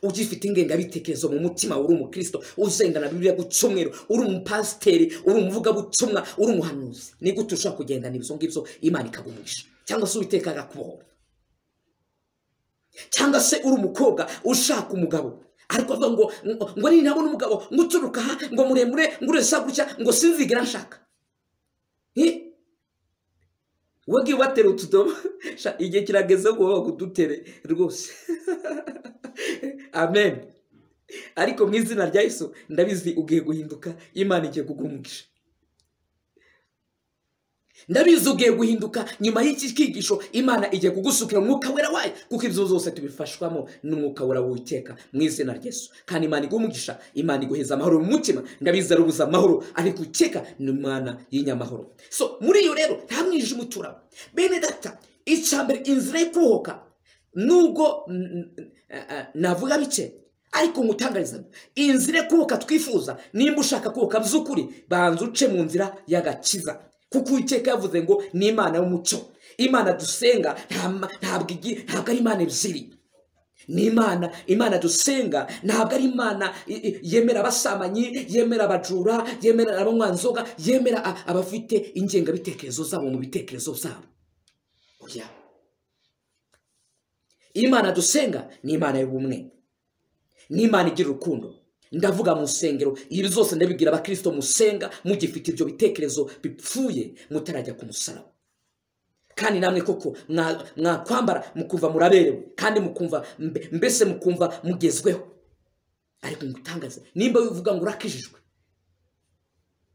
ugifite ingengabitekerezo mu mutima? Uri umukristo uzengana Bibiliya gucumwero, uri umupasiteri, uri umuvugabutumwa, uri umuhanuzi. Ni gute ushobora kugendana ibyo ngibyo Imana ikagumisha, cyangwa se Uwiteka agakubohora? Cyangwa se uri umukobwa ushaka umugabo ariko avuga ngo ni nabona umugabo nguturuka aha ngo muremure ngo uresa gutya ngo sinzigira nshaka. Wagi watera utudomo igihe kirageze ngo bagudutere rwose. Amen. Ariko mu izina rya Yesu ndabizi ugiye guhinduka, Imana igiye kugumugisha. Ndabizi ugiye guhinduka nyuma y'iki kigisho, Imana igiye kugusukira umwuka wera wayo, kuko ibyo zose tubifashwamo n'umwuka wera w'Uwiteka mu izina rya Yesu. Kandi Imana igumugisha, Imana iguheza amahoro mu mutima. Ndabizi arubuza amahoro ariko Uwiteka ni Imana y'inyamahoro. So muri yo rero nta mwijima uturamo. Bene data, icyambere inzira yo kubohoka, nubwo navuga bike ariko ngutangariza inzira yo kubohoka twifuza. Nimba ushaka kubohoka by'ukuri, banza uce mu nzira y'agakiza, kuko Uwiteka yavuze ngo ni Imana y'umucyo. Imana dusenga ntabwo ari Imana ebyiri. Ni Imana dusenga ntabwo ari Imana yemera abasamanyi, yemera abajura, yemera abanywanzoga, yemera abafite ingengabitekerezo zabo mu bitekerezo byabo. Oya, Imana dusenga ni Imana y'ubumwe, ni Imana igira urukundo. Ndavuga mu nsengero, ibi zose ndabigira abakristo musenga mugifite ibyo bitekerezo bipfuye mutarajya ku musaraba. Kandi namwe koko mwakwambara mukumva muraberewe, kandi mukumva mbese mukumva mugezweho. Ariko ngutangaza, nimba wivuga ngo urakijijwe,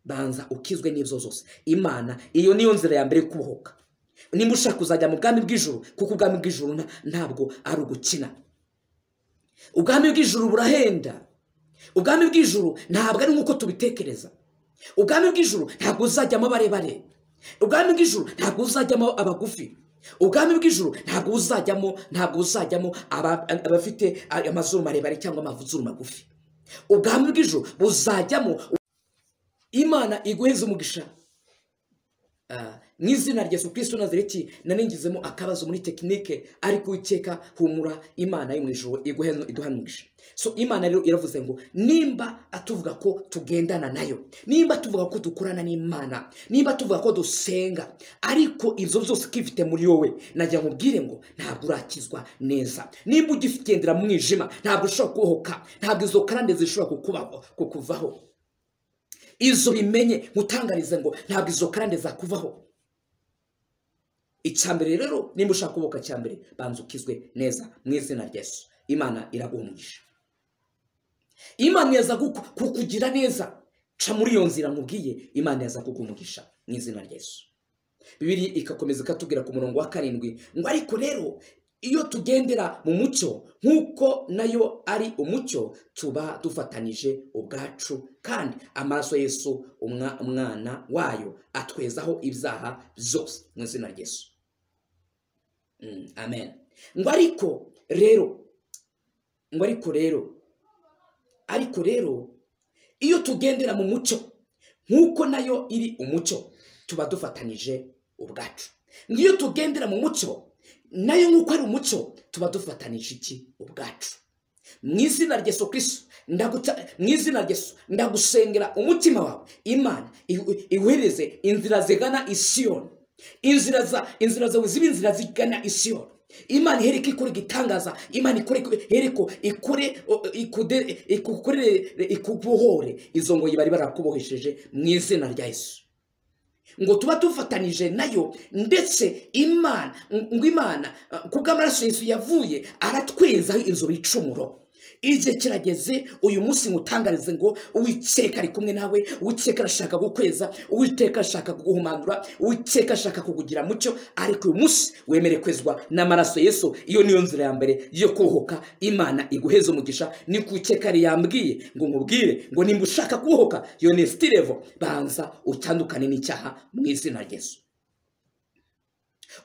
banza ukizwe n'ibyo zose. Imana iyo niyo nzira ya mbere yo kubohoka. Nimba ushaka kuzajya mu bwami bw'ijuru, kuko ubwami bw'ijuru ntabwo ari ugukina. Ubwami bw'ijuru burahenda. Ubwami bw'ijuru ntabwo ari nk'uko tubitekereza. Ubwami bw'ijuru ntabwo uzajyamo barebare. Ubwami bw'ijuru ntabwo uzajyamo abagufi. Ubwami bw'ijuru ntabwo uzajyamo abafite amazuru marebare cyangwa amazuru magufi. Ubwami bw'ijuru buzajyamo Imana iguheza umugisha. Mu izina rya Yesu Kristo Nazareti naningizemo akabazo muri tekinike, ariko Uwiteka humura, Imana yo mu ijuru iduhanugisha. So Imana rero iravuze ngo nimba atuvuga ko tugendana nayo, nimba tuvuga ko dukorana n'Imana, nimba tuvuga ko dusenga, ariko ibyo byose kifite muri wowe, najya nkubwire ngo ntabwo urakizwa neza. Nimba ugigendera mu mwijima, ntabwo ushobora kubohoka, ntabwo izo karande zishobora kukuvaho. Izo bimenye mutangarize ngo ntabwo izo karande zakuvaho. Icyambere rero, nimba ushaka kubohoka, cyambere banza ukizwe neza mu izina rya Yesu. Imana iraguhumugisha. Imana yaza kukugira neza. Ca muri iyo nzira nkubwiye, Imana yaza kuguhumugisha mu izina rya Yesu. Bibiliya ikakomeza ikatubwira ku murongo wa 7 ngo ariko rero iyo tugendera mu mucyo nk'uko nayo ari umucyo, tuba dufatanije ubwacu, kandi amaraso Yesu umwana wayo atwezaho ibyaha byose mu izina rya Yesu. Amen. Ngo ariko rero iyo tugendera mu mucyo nk'uko nayo iri umucyo, tuba dufatanije ubwacu. Ngiyo tugendera mu mucyo nayo nk'uko ari umucyo, tuba dufatanije iki? Ubwacu. Mu izina rya Yesu Kristo ndagusengera umutima wawe, Imana iwuhereze inzira zigana Isiyoni. Inzira zawe zibe inzira zigana Isiyoni. Imana ihereke ikore igitangaza. Imana ikubohore izo ngoyi bari barakubohesheje mu izina rya Yesu. Ngo tuba tufatanije nayo, ndetse Imana kubw'amaraso Yesu yavuye aratwezaho izo bicumuro. Igihe kirageze uyu munsi ngutangarize ngo Uwiteka ari kumwe nawe. Uwiteka arashaka gukweza, Uwiteka arashaka kuguhumanura, Uwiteka arashaka kukugira mucyo. Ariko uyu munsi wemere kwezwa n'amaraso Yesu. Iyo niyo nzira ya mbere yo kubohoka. Imana iguheze umugisha. Ni ku Uwiteka yambwiye ngo nkubwire ngo nimba ushaka kubohoka, yo next level, banza utandukane n'icyaha mu izina rya Yesu.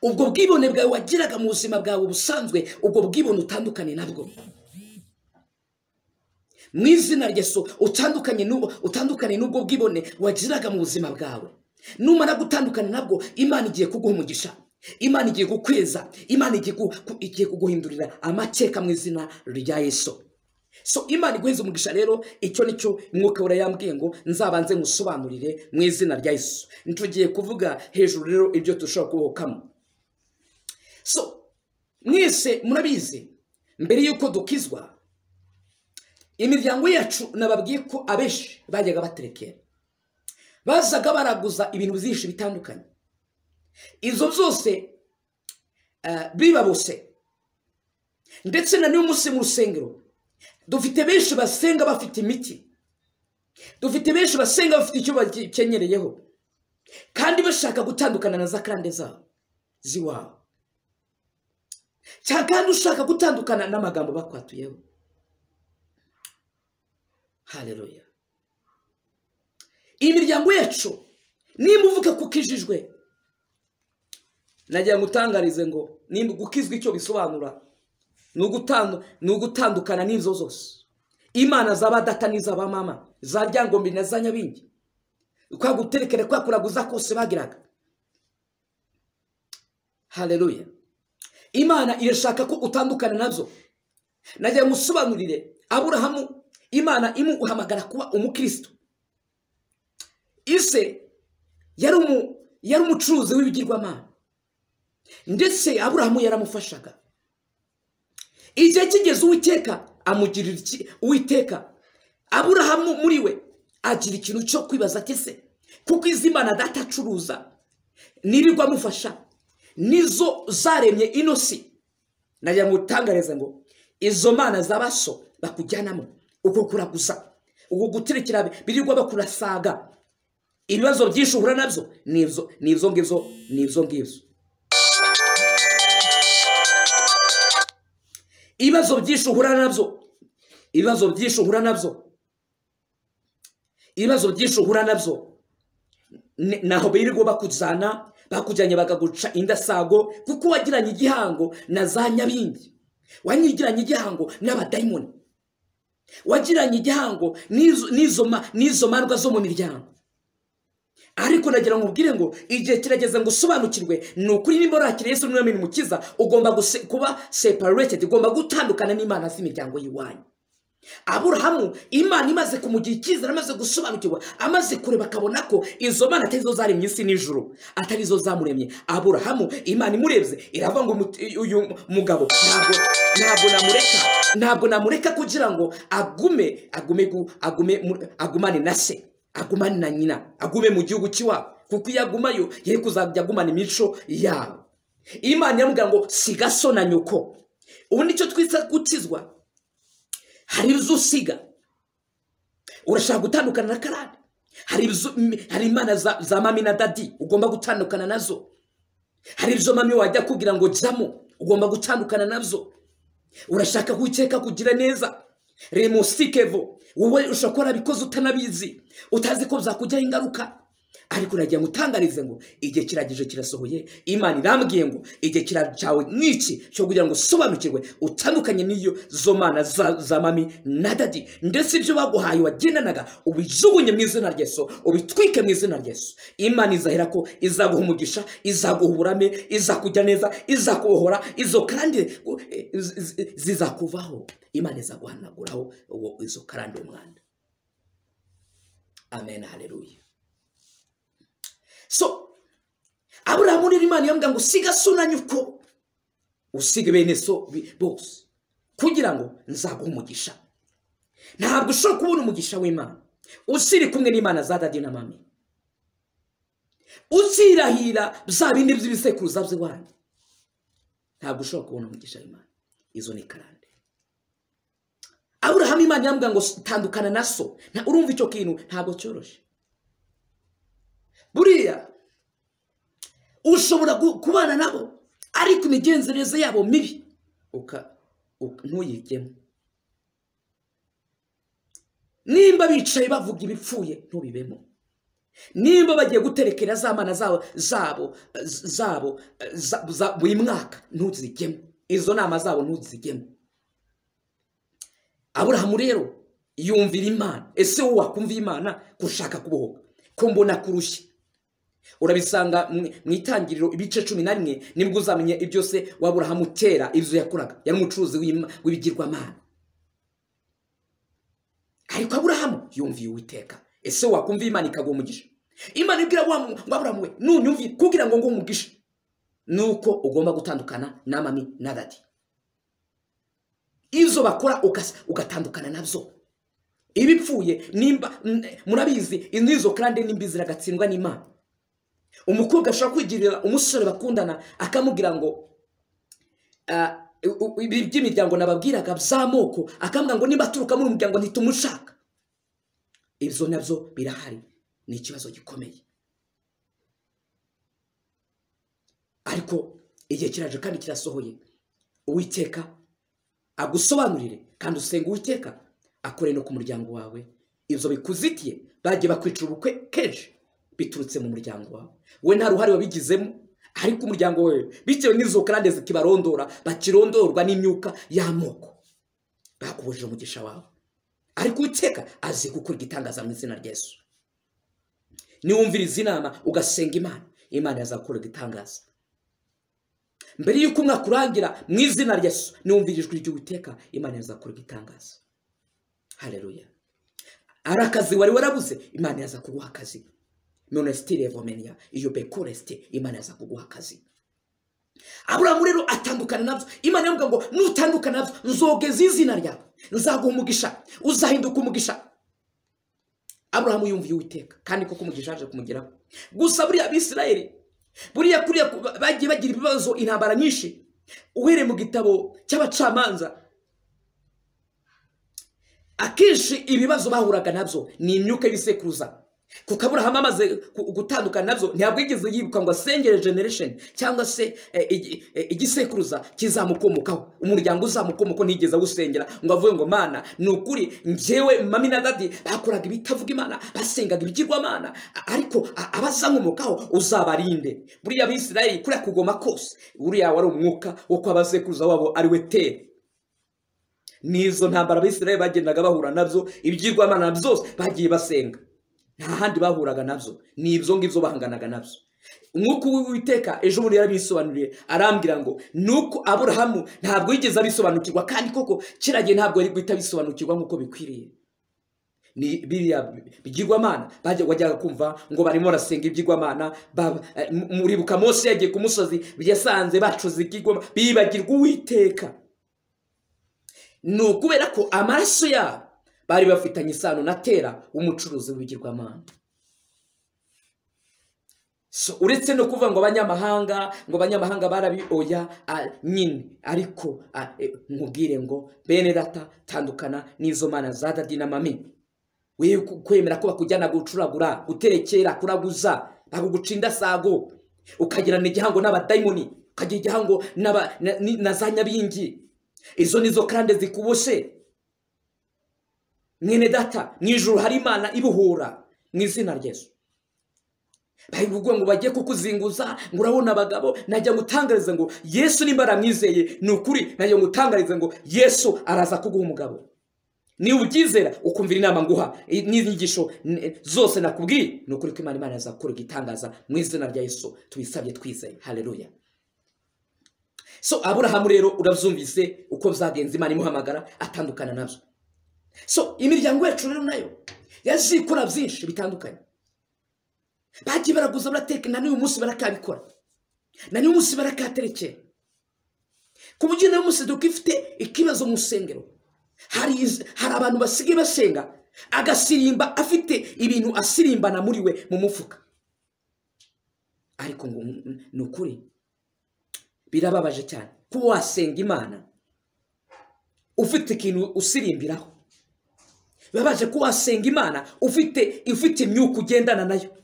ubwo bwibone bwawe wagiraga mu buzima bwawe busanzwe, ubwo bwibone utandukane nabwo mu izina rya Yesu. Utandukane n'ubwo bwibone wagiraga mu buzima bwawe. Numara gutandukana nabwo, Imana igiye kuguha umugisha, Imana igiye kukweza, Imana igiye kuguhindurira amateka mu izina rya Yesu. So Imana iguheze umugisha rero. Icyo nicyo Mwuka Wera yambwiye ngo nzabanze ngusobanurire mu izina rya Yesu. Ntugiye kuvuga hejuru rero ibyo dushobora kuhokamo. So mwese murabizi, mbere yuko dukizwa, imiryango yacu nababwiye ko abenshi bajyaga baterekera, bazaga baraguza ibintu byinshi bitandukanye. Izo byose bibabose. Ndetse na n'uyu munsi mu rusengero dufite benshi basenga bafite imiti, dufite benshi basenga bafite icyo bakenyereyeho, kandi bashaka gutandukana na za karande zabo ziwabo, cyangwa kandi ushaka gutandukana n'amagambo bakwatuyeho. Haleluya. Imiryango yacu nimba uvuga ko ukijijwe, nagira ngutangarize ngo nimba gukizwa icyo bisobanura ni ugutandukana n'izo zose imana zaba data n'izaba mama, za ryangombe na za nyabingi, kwa guterekera kwa kuraguza kose bagiraga. Haleluya. Imana irashaka ko utandukana nazo. Nagira musobanurire, Aburahamu Imana imuhamagara kuba umukristo. Ise yari umucuruzi w'ibigirwamana, ndetse Aburahamu yaramufashaga. Igihe kigeze Uwiteka amugirira Uwiteka, Aburahamu muri we agira ikintu cyo kwibaza ati se kuko izi Imana data acuruza nirirwa amufasha nizo zaremye inosi, nagira ngo utangarize ngo izo mana zabaso bakujyanamo uko kuraguza, uko guterekera birirwa bakurasaga, ibibazo byinshi uhura nabyo nivyo ngivyo. Ibibazo byinshi uhura nabyo naho birirwa bakuzana, bakujyanye bakaguca indasago, kuko wagiranye igihango na za nyabingi, wanyigiranye igihango n'abadayimoni, wagiranye igihango n'izo mandwa zo mu miryango. Ariko nagira ngo ubwire ngo igihe kirageze ngo usobanukirwe ni ukuri nimba urakira Yesu n'umwami n'umukiza, ugomba kuba separated, ugomba gutandukana n'imana z'imiryango yiwanyu. Aburahamu Imana imaze kumugira icyizere, amaze gusobanukirwa, amaze kureba akabona ko izo mana atari zo zaremye isi n'ijuru, atari zo zamuremye. Aburahamu Imana imurebye iravuga ngo uyu mugabo ntabwo namureka kugira ngo agumane na se, agumane na nyina, agume mu gihugu cy'iwabo, kuko iyo agumayo yari kuzajya agumana imico yabo. Imana iramubwira ngo siga so na nyoko. Ubu nicyo twita gukizwa. Hari ibyo usiga, urashaka gutandukana na karande. Hari imana za mami na dadi ugomba gutandukana nazo. Hari ibyo mami wajya kugira ngo jyamo, ugomba gutandukana nabyo. Urashaka Uwiteka kugira neza, remusikevo, wowe ushobora bikoze utanabizi, utazi ko bizakujyaho ingaruka. Ariko nagira ngutangarize ngo igihe kiragije kirasohoye. Imana irambwiye ngo igihe kiracawe n'iki cyo kugira ngo usobanukirwe, utandukanye n'iyo zo mana za mami na dadi, ndetse ibyo baguhaye wagendanaga ubijugunye mu izina rya Yesu, ubitwike mu izina rya Yesu. Imana izahera ko izaguha umugisha, izaguha uburame, izakujya neza, izakubohora, izo karande zizakuvaho. Imana izaguhanaguraho izo karande umwanda. Amen. Haleluya. So Aburahamu ni Imana yambwira ngo siga so na nyoko, usige bene so bose, kugira ngo nzaguha umugisha. Ntabwo ushobora kubona umugisha w'Imana usiri kumwe n'Imana za dadi na mami, uzirahira bya bindi by'ibisekuruza by'iwanyu. Ntabwo ushobora kubona umugisha w'Imana. Izo ni karande. Aburahamu Imana yambwira ngo tandukana na so. Urumva icyo kintu ntabwo cyoroshye. Buriya ushobora kubana nabo, ariko imigenzereze yabo mibi ntuyigemo. Nimba bicaye bavuga ibipfuye ntubibemo. nimba bagiye guterekera za mana zabo buri mwaka ntuzigemo, izo nama zabo ntuzigemo. Aburahamu rero yumvira Imana. Ese wowe wakumvira Imana kushaka kubohoka ko mbona kurushya? Urabisanga mu Itangiriro ibice 11 nibwo uzamenye ibyo se w'Aburahamu kera ibyo yakoraga. Yari umucuruzi w'ibigirwamana. Ariko Aburahamu yumviye Uwiteka. Ese wakumvira Imana ikaguha umugisha? Imana ibwira ngo Aburahamu we nunyumvire kugira ngo nguhe umugisha, nuko ugomba gutandukana na mami na dadi. Izo bakora ugatandukana nabyo. Ibipfuye nimba murabizi inzizo kandi nimbizira gatsindwa n'Imana. Umukobwa ashaka kwigirira umusore bakundana akamubwira ngo iby'imiryango nababwiraga by'amoko, akambwira ngo nimba aturuka muri umuryango ntitumushaka. Ibyo nabyo birahari, ni ikibazo gikomeye. Ariko igihe kiraje kandi kirasohoye, Uwiteka agusobanurire kandi usenga Uwiteka akore no ku muryango wawe. Ibyo bikuzitiye bagiye bakwicira ubukwe kenshi biturutse mu muryango wawe. We nta ruhare wabigizemo, ariko umuryango wawe bitewe n'izo karande zikibarondora, bakirondorwa n'imyuka y'amoko, bakubujije umugisha wawe. Ariko Uwiteka azi gukora igitangaza mu izina rya Yesu. Niwumviriza inama ugasenga Imana, Imana yazakora igitangaza. Mbere yuko umwaka urangira mu izina rya Yesu, niwumvirijwe ry'Uwiteka, Imana yazakora igitangaza. Haleluya. Arakazi wari warabuze, Imana yaza kuguha akazi. Monastire vomenia iyo bekoreste, Imana yaza kuguha akazi. Aburahamu rero atandukana nabyo. Imana yavuga ngo nutandukana nabyo nzogeza izina ryawe, nzaguha umugisha, uzahinduka umugisha. Aburahamu yumviye Uwiteka kandi koko umugisha aje kumugeraho. Gusa buriya Abisirayeli buriya bagiye bagira ibibazo, intambara nyinshi. Uhere mu gitabo cy'Abacamanza, akenshi ibibazo bahuraga nabyo ni imyuka y'ibisekuruza. Kuko Aburahamu amaze gutandukana nabyo ntabwo yigeze yibuka ngo asengere generation cyangwa se igisekuruza kizamukomokaho, umuryango uzamukomoka ntigeze awusengera ngo avuge ngo Mana ni ukuri njyewe mami na dadi bakoraga ibitavuga Imana, basengaga ibigirwamana, ariko abazankomokaho uzabarinde. Buriya Abisirayeli kuriya kugoma kose, buriya wari umwuka wo kwa basekuruza wabo ari we Tera. Nizo ntambara Abisirayeli bagendaga bahura nabyo, ibigirwamana byose bagiye basenga, nta handi bahuraga nabyo, ni ibyo ngibyo bahanganaga nabyo. Umwuka w'Uwiteka ejo bundi yarabisobanuriye, arambwira ngo nuko Aburahamu ntabwo yigeze abisobanukirwa, kandi koko kiragiye ntabwo yari guhita bisobanukirwa nk'uko bikwiriye. Ni biriya bigirwamana wajyaga kumva ngo barimo barasenga ibyigwamana. Muribuka Mose yagiye ku musozi, yasanze bacuze igigwamana, bibagirwa Uwiteka. Ni ukubera ko amaraso yabo bari bafitanye isano na Tera umucuruzi w'ibigirwamana. So uretse no kuvuga ngo abanyamahanga barabioya nyine, ariko nkubwire ngo bene data, tandukana n'izo mana za dadi na mami. We kwemera ko bakujyana gucuragura, guterekera, kuraguza, bakugucinda sago, ukagirana igihango n'abadayimoni, ukagira igihango na za nyabingi. Izo nizo kandi zikuboshe. Mwene data, mwijuru hari Imana ibuhura mu izina rya Yesu. Bayivuga ngo bagiye kukuzinguza, ngo urabona abagabo, najya gutangariza ngo Yesu nimba aramwizeye ni ukuri, najya gutangariza ngo Yesu araza kuguha umugabo. Ni ubyizera ukumvira inama nguha n'inyigisho zose nakubwiye, ni ukuri ko Imana yazakora igitangaza mu izina rya Yesu, tubisabye twizeye. Haleluya. So Aburahamu rero urabyumvise uko byagenze, Imana imuhamagara atandukana nabyo. So imiryango yacu rero nayo yazikora byinshi bitandukanye. Bagiye baraguza barateka, na n'uyu munsi barakabikora, na n'uyu munsi barakaterekera. Ku buryo n'uyu munsi dukifite ikibazo mu rusengero, hari abantu basigaye basenga agasirimba, afite ibintu asirimbana muri we mu mufuka. Ariko ngo ni ukuri birababaje cyane kuba wasenga Imana ufite ikintu usirimbiraho. Bibabaje kuba wasenga Imana ufite imyuka ugendana nayo,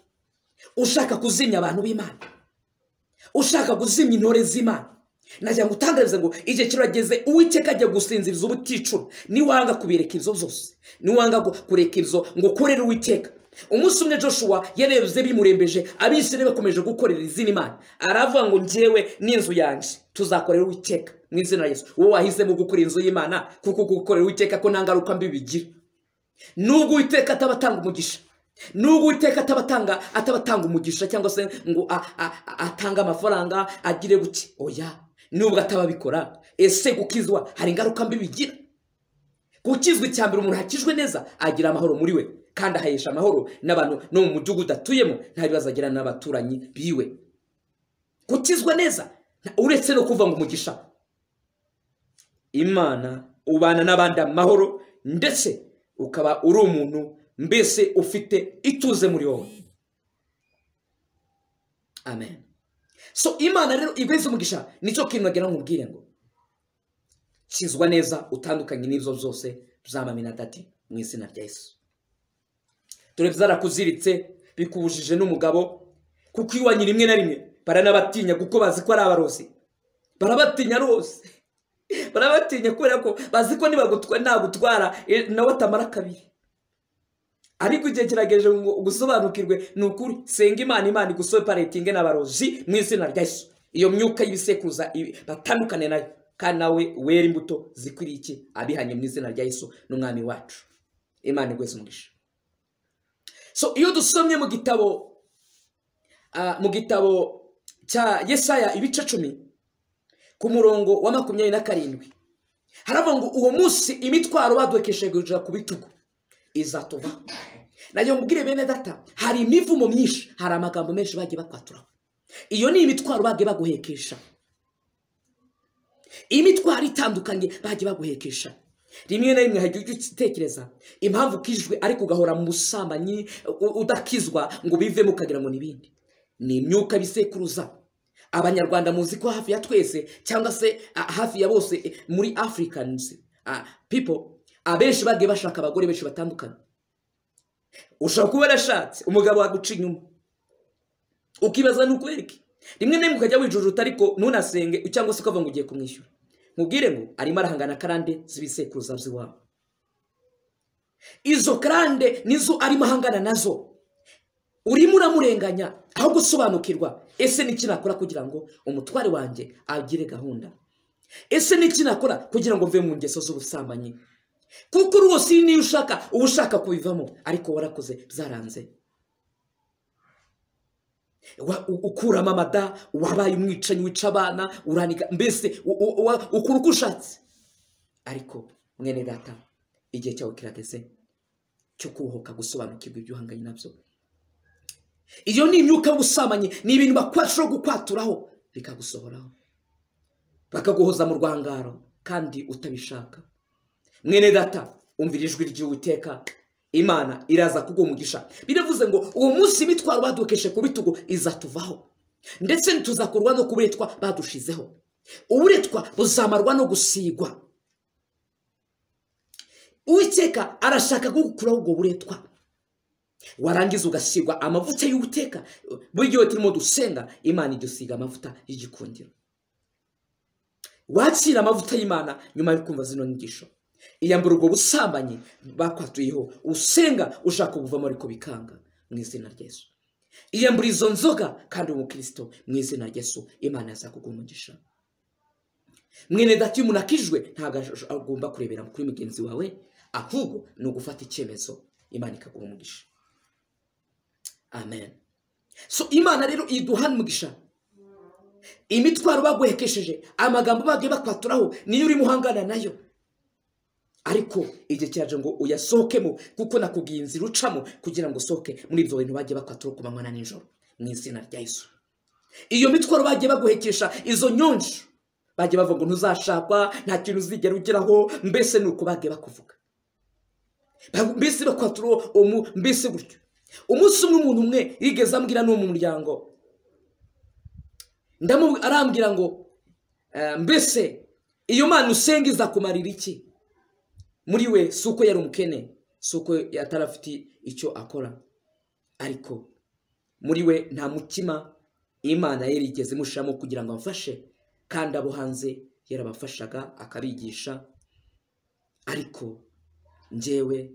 ushaka kuzimya abantu b'Imana, ushaka kuzimya intore z'Imana. Najya ngutangariza ngo igihe kirageze Uwiteka ajya gusinziriza ubuticura. Niwanga kubireka ibyo byose, niwanga kureka ibyo ngo korera Uwiteka, umunsi umwe Joshua yarebye bimurembeje, abisirayeli bakomeje gukorera izindi mana, aravuga ngo njyewe n'inzu yanjye tuzakorera Uwiteka mu izina rya Yesu. Wowe wahisemo gukora inzu y'Imana kuko gukorera Uwiteka ko nta ngaruka mbi bigira. Nubwo Uwiteka atabatanga umugisha, nubwo Uwiteka atabatanga umugisha cyangwa se ngo atanga amafaranga agire buke, oya, nubwo atababikora, ese gukizwa hari ingaruka mbi bigira? Gukizwa icyambere umuntu hakijwe neza agira amahoro muri we, kandi ahesha amahoro n'abantu no mu mudugudu atuyemo, nta bibazo agira n'abaturanyi biwe. Gukizwa neza uretse no kuva ngo umugisha, Imana ubana n'abandi amahoro, ndetse ukaba uri umuntu mbese ufite ituze muri wowe. Amen. So Imana rero igweze umugisha, nicyo kintu nagira nkubwire ngo kizwa neza utandukanye n'ibyo byose byamamina dati mu izina rya Yesu. Dore byarakuziritse bikubujije n'umugabo, kuko iwanyu rimwe na rimwe baranabatinya kuko bazi ko ari abarozi. Barabatinya rwose, barabatinya kubera ko bazi ko nagutwara nawe atamara kabiri. Ariko igihe kirageje ngo gusobanukirwe ni ukuri, senga Imana igusoparetinge n'abarozi mu izina rya Yesu. Iyo myuka y'ibisekuruza batandukane nayo, kandi nawe wera imbuto zikwiriye iki abihanye mu izina rya Yesu n'umwami wacu. Imana igweze umugisha. So iyo dusomye mu gitabo cya Yesaya ibice 10 ku murongo wa 27, haravuga ngo uwo munsi imitwaro badwekesheje ku bitugu izatuva. Nayo mbwire bene data, hari imivumo myinshi, hari amagambo menshi bagiye bakwatura. Iyo ni imitwaro bagiye baguhekesha, imitwaro itandukanye bagiye baguhekesha. Rimwe na rimwe hajya utekereza impamvu kijwe ariko ugahora mu busambanyi udakizwa ngo bivemo ukagira ngo nibindi. Ni imyuka bisekuruza. Abanyarwanda muzi ko hafi ya twese cyangwa se hafi ya bose muri Africans people, abenshi bagiye bashaka abagore benshi batandukanye. Ushaka kuba yarashatse umugabo waguca inyuma, ukibaza n'ukwereke. Rimwe na rimwe ukajya wijujuta ariko ntunasenge cyangwa se ukavuga ngo ugiye kumwishyura. Nkubwire ngo arimo arahangana karande zibisekuruza ziwabo. Izo karande nizo arimo ahangana nazo. Urimo uramurenganya aho gusobanukirwa, ese niki nakora kugira ngo umutware wanjye agire gahunda? Ese niki nakora kugira ngo mve mu ngeso z'ubusambanyi? Kuko rwose niyo ushaka kubivamo, ariko warakoze byaranze. Ukurama amada, wabaye umwicanyi wica abana, uranika, mbese ukura uko ushatse. Ariko mwene data, igihe cyawe kirageze cyo kuhoka gusobanukirwa ibyo uhanganye nabyo. Iyo ni imyuka y'ubusambanyi, ni ibintu bakwashobora gukwaturaho bikagusohoraho, bakaguhoza mu rwangaro kandi utabishaka. Mwene data, umvira ijwi ry'Uwiteka, Imana iraza kuguha umugisha. Biravuze ngo uwo munsi imitwaro badukeshe ku bitugu izatuvaho, ndetse ntituzakorwa no kuburetwa badushizeho. Uburetwa buzamarwa no gusigwa. Uwiteka arashaka gukuraho ubwo buretwa, warangiza ugasigwa amavuta y'Uwiteka. Buri gihe turimo dusenga, Imana idusiga amavuta y'igikundiro. Wakira amavuta y'Imana nyuma yo kumva zino nyigisho. Iyambura ubwo busambanyi bakwatuyeho, usenga ushaka kubuvamo ariko bikanga, mu izina rya Yesu. Iyambura izo nzoga kandi umukristo, mu izina rya Yesu Imana yazakuguha umugisha. Mwene data, umuntu akijwe ntabwo agomba kurebera kuri mugenzi wawe, ahubwo ni ugufata icyemezo, Imana ikaguha umugisha. Amen. So Imana rero iduhana umugisha. Imitwaro baguhekesheje, amagambo bagiye bakwaturaho, niyo uri muhangana nayo. Ariko igihe cyaje ngo uyasohokemo, kuko nakubwiye inzira ucamo kugira ngo usohoke muri ibyo bintu bagiye bakwatura ku manywa na nijoro, mu izina rya Yesu. Iyo mitwaro bagiye baguhekesha, izo nyonjo bagiye bavuga ngo ntuzashakwa, nta kintu uzigera ugeraho, mbese nuko bagiye bakuvuga. Mbese bakwaturaho mbese gutyo. Umunsi umwe umuntu umwe yigeze ambwira no mu muryango, arambwira ngo mbese iyo Mana usenga izakumarira iki? Muri we suko yari umukene, suko yatarafite icyo akora, ariko muri we nta mutima Imana yari igeze mushamo kugira ngo amfashe, kandi abo hanze yarabafashaga akabigisha. Ariko njyewe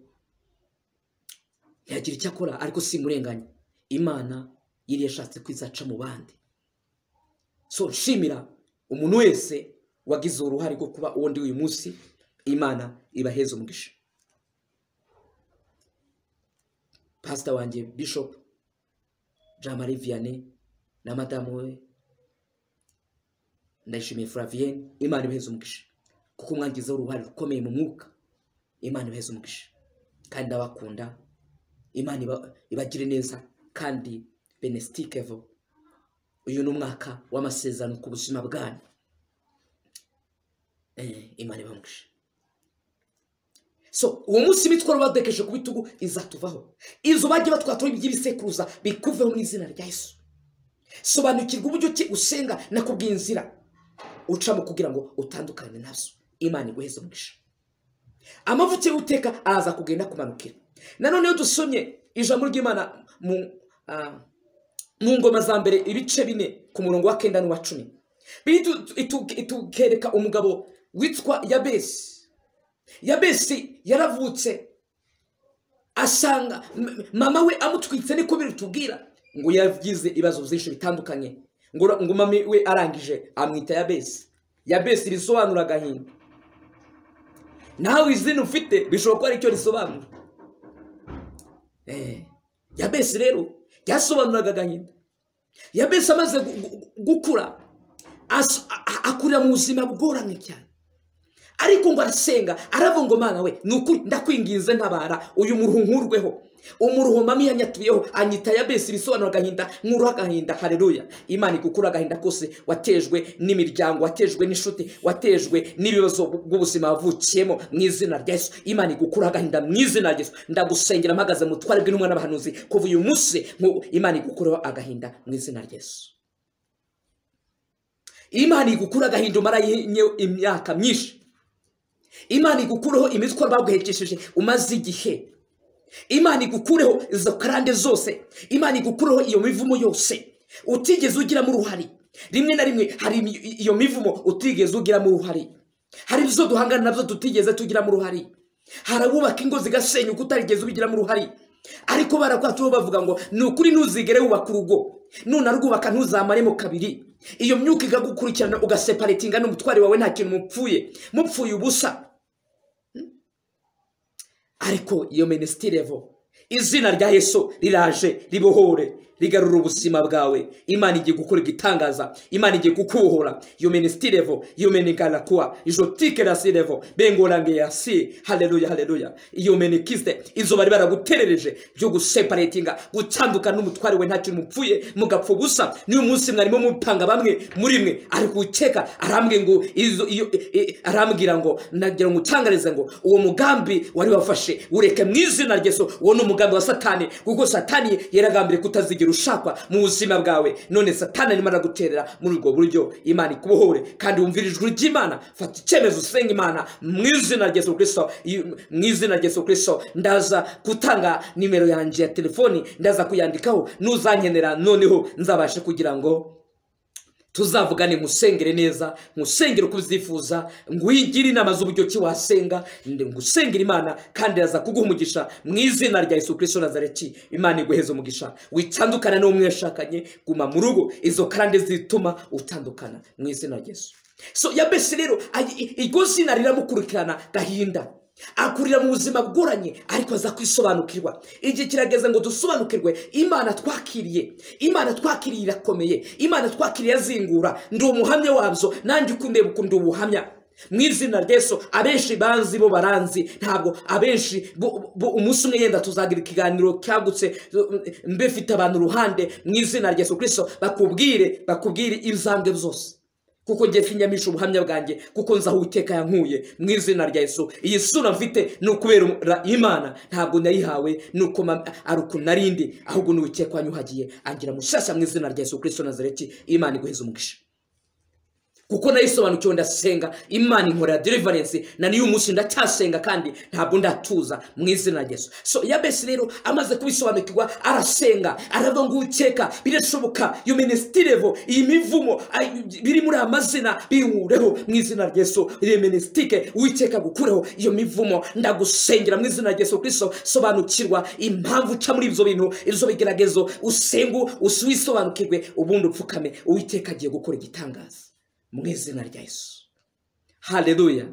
yagira icyo akora ariko simurenganya. Imana yari yashatse kwizaca mu bandi. So shimira umuntu wese wagize uruhare rwo kuba uwo ndi uyu munsi. Imana ibaheze umugisha. Pastor wanjye Bishop Jean Marie Vianney na madamu we Ndayishimiye Flavienne, Imana ibaheze umugisha kuko mwangizeho uruhare rukomeye mu mwuka. Imana ibaheze umugisha kandi ndabakunda. Imana ibagire neza kandi benestikevo. Uyu ni umwaka w'amasezerano ku buzima bwanyu. Imana ibamugisha. So uwo munsi imitwaro badekeshe ku bitugu izatuvaho. Izo bagiye batwatura iby'ibisekuruza bikuveho mu izina rya Yesu. Sobanukirwa uburyo ki usenga nakubwiye inzira ucamo kugira ngo utandukane nazo. Imana iguheze umugisha. Amavuta y'uteka aza kugenda kumanukira. Nanone iyo dusomye ijambo ry'Imana mu ngoma za mbere ibice 4 ku murongo wa 9 n'uwa 10, itukereka umugabo witwa Yabesi. Yabesi yaravutse asanga mama we amutwitse, niko birutubwira ngo yagize ibibazo byinshi bitandukanye, ngo mama we arangije amwita Yabesi. Yabesi risobanura agahinda. Nawe izina ufite bishobora kuba aricyo risobanura. Yabesi rero yasobanuraga agahinda. Yabesi amaze gukura akurira mu buzima bugoranye cyane, ariko ngo arasenga aravuga ngo Mana we nukuri ndakwinginze ntabara uyu muruho nkurweho. Umuruho mami yanyatuyeho anyita Yabesi bisobanura agahinda, nkuru agahinda. Haleluya. Imana igukura agahinda kose watejwe n'imiryango, watejwe n'ishuti, watejwe n'ibibazo bw'ubuzima wavukiyemo mu izina rya Yesu. Imana igukura agahinda mu izina rya Yesu. Ndagusengera mpagaze mu tware bw'intumwa n'abahanuzi kuva uyu munsi Imana igukuraho agahinda mu izina rya Yesu. Imana igukura agahinda umara imyaka myinshi. Imana igukuraho imitwaro baguhekesheje umaze igihe. Imana igukureho izo karande zose. Imana igukureho iyo mivumo yose utigeze ugira mu ruhari. Rimwe na rimwe hari iyo mivumo utigeze ugira mu ruhari. Hari ibyo duhangana nabyo tutigeze tugira mu ruhari. Harabubaka ingo zigasenyuka utarigeze ubigira mu ruhari. Ariko barakwatuho bavuga ngo nukuri ntuzigere wubaka urugo, none arwubaka ntuzamaremo kabiri. Iyo myuka igagukurikirana ugaseparatinga n'umutwari wawe nta kintu mupfuye ubusa. Ariko iyo ministirevo izina rya Yesu riraje ribohore rigarura ubuzima bwawe. Imana igiye gukora igitangaza. Imana igiye kukubohora. Iyo ministirevo iyo menigala kwa ijotike la sirevo bengorange yasi. Haleluya haleluya. Iyo menikiste izo bari baraguterereje byo guseparatinga gutandukana n'umutwari we nta kintu mupfuye mugapfa busa. Niyo munsi mwarimo mupanga bamwe muri mwe ariko ukeka arambwe ngo iyo arambwira ngo nagira ngo utangarize ngo uwo mugambi wari wafashe ureke mu izina rya Yesu. Uwo ni umugambi wa Satani kuko Satani yaragambire kutazigira ushakwa mu buzima bwawe. None Satani arimo araguterera muri ubwo buryo. Imana ikubohore kandi wumvira ijwi ry'Imana. Fata icyemezo usenga Imana mu izina rya Yesu Kristo. Mu izina rya Yesu Kristo ndaza gutanga nimero yanjye ya telefoni, ndaza kuyandikaho. Nuzankenera noneho nzabashe kugira ngo tuzavugane musengere neza, musengere uko uzifuza, ngwigire inama z'uburyo ki wasenga, ngusengera Imana kandi yaza kuguha umugisha mu izina rya Yesu Kristo Nazareti. Imana iguheze umugisha. Witandukana no mweshakanye, guma mu rugo izo karande zituma utandukana mu izina rya Yesu. So Yabesi rero igozi narimukurikirana gahinda, akurira mu buzima bugoranye, ariko aza kwisobanukirwa. Igihe kirageze ngo dusobanukirwe Imana twakiriye. Imana twakiriye irakomeye. Imana twakiriye azingura. Ndi umuhamya wabyo, nanjye ukundeba ukunda ubuhamya mu izina rya Yesu. Abenshi banzi bo baranzi, ntabwo abenshi umunsi umwe yenda tuzagira ikiganiro cyagutse mbefite abantu ruhande mu izina rya Yesu Kristo bakubwire ibizambwe byose, kuko ngiye finyamisha ubuhamya bwanjye, kuko nzaho Uwiteka yankuye mu izina rya Yesu. Iyi sura mfite ni ukubera Imana, ntabwo nayihawe nuko ari uko narindi, ahubwo ni Uwiteka wanyuhagiye angira mushasha mu izina rya Yesu Kristo Nazareti. Imana iguheze umugisha. kuko nayisobanukiwe ndasenga Imana inkorera deliverance na niyo umunsi ndacyasenga kandi ntabwo ndatuza mu izina rya Yesu. So Yabesi rero amaze kubisobanukirwa arasenga aravuga ngo Uwiteka birashoboka yo ministry level iyi mivumo biri muri amazina biwureho mu izina rya Yesu. Ile ministike Uwiteka gukureho iyo mivumo ndagusengera mu izina rya Yesu Kristo. Sobanukirwa impamvu ca muri ibyo bintu izo bigeragezo usengu usubisobanukirwe ubundi upfukame Uwiteka agiye gukora igitangaza mu izina rya Yesu. Haleluya.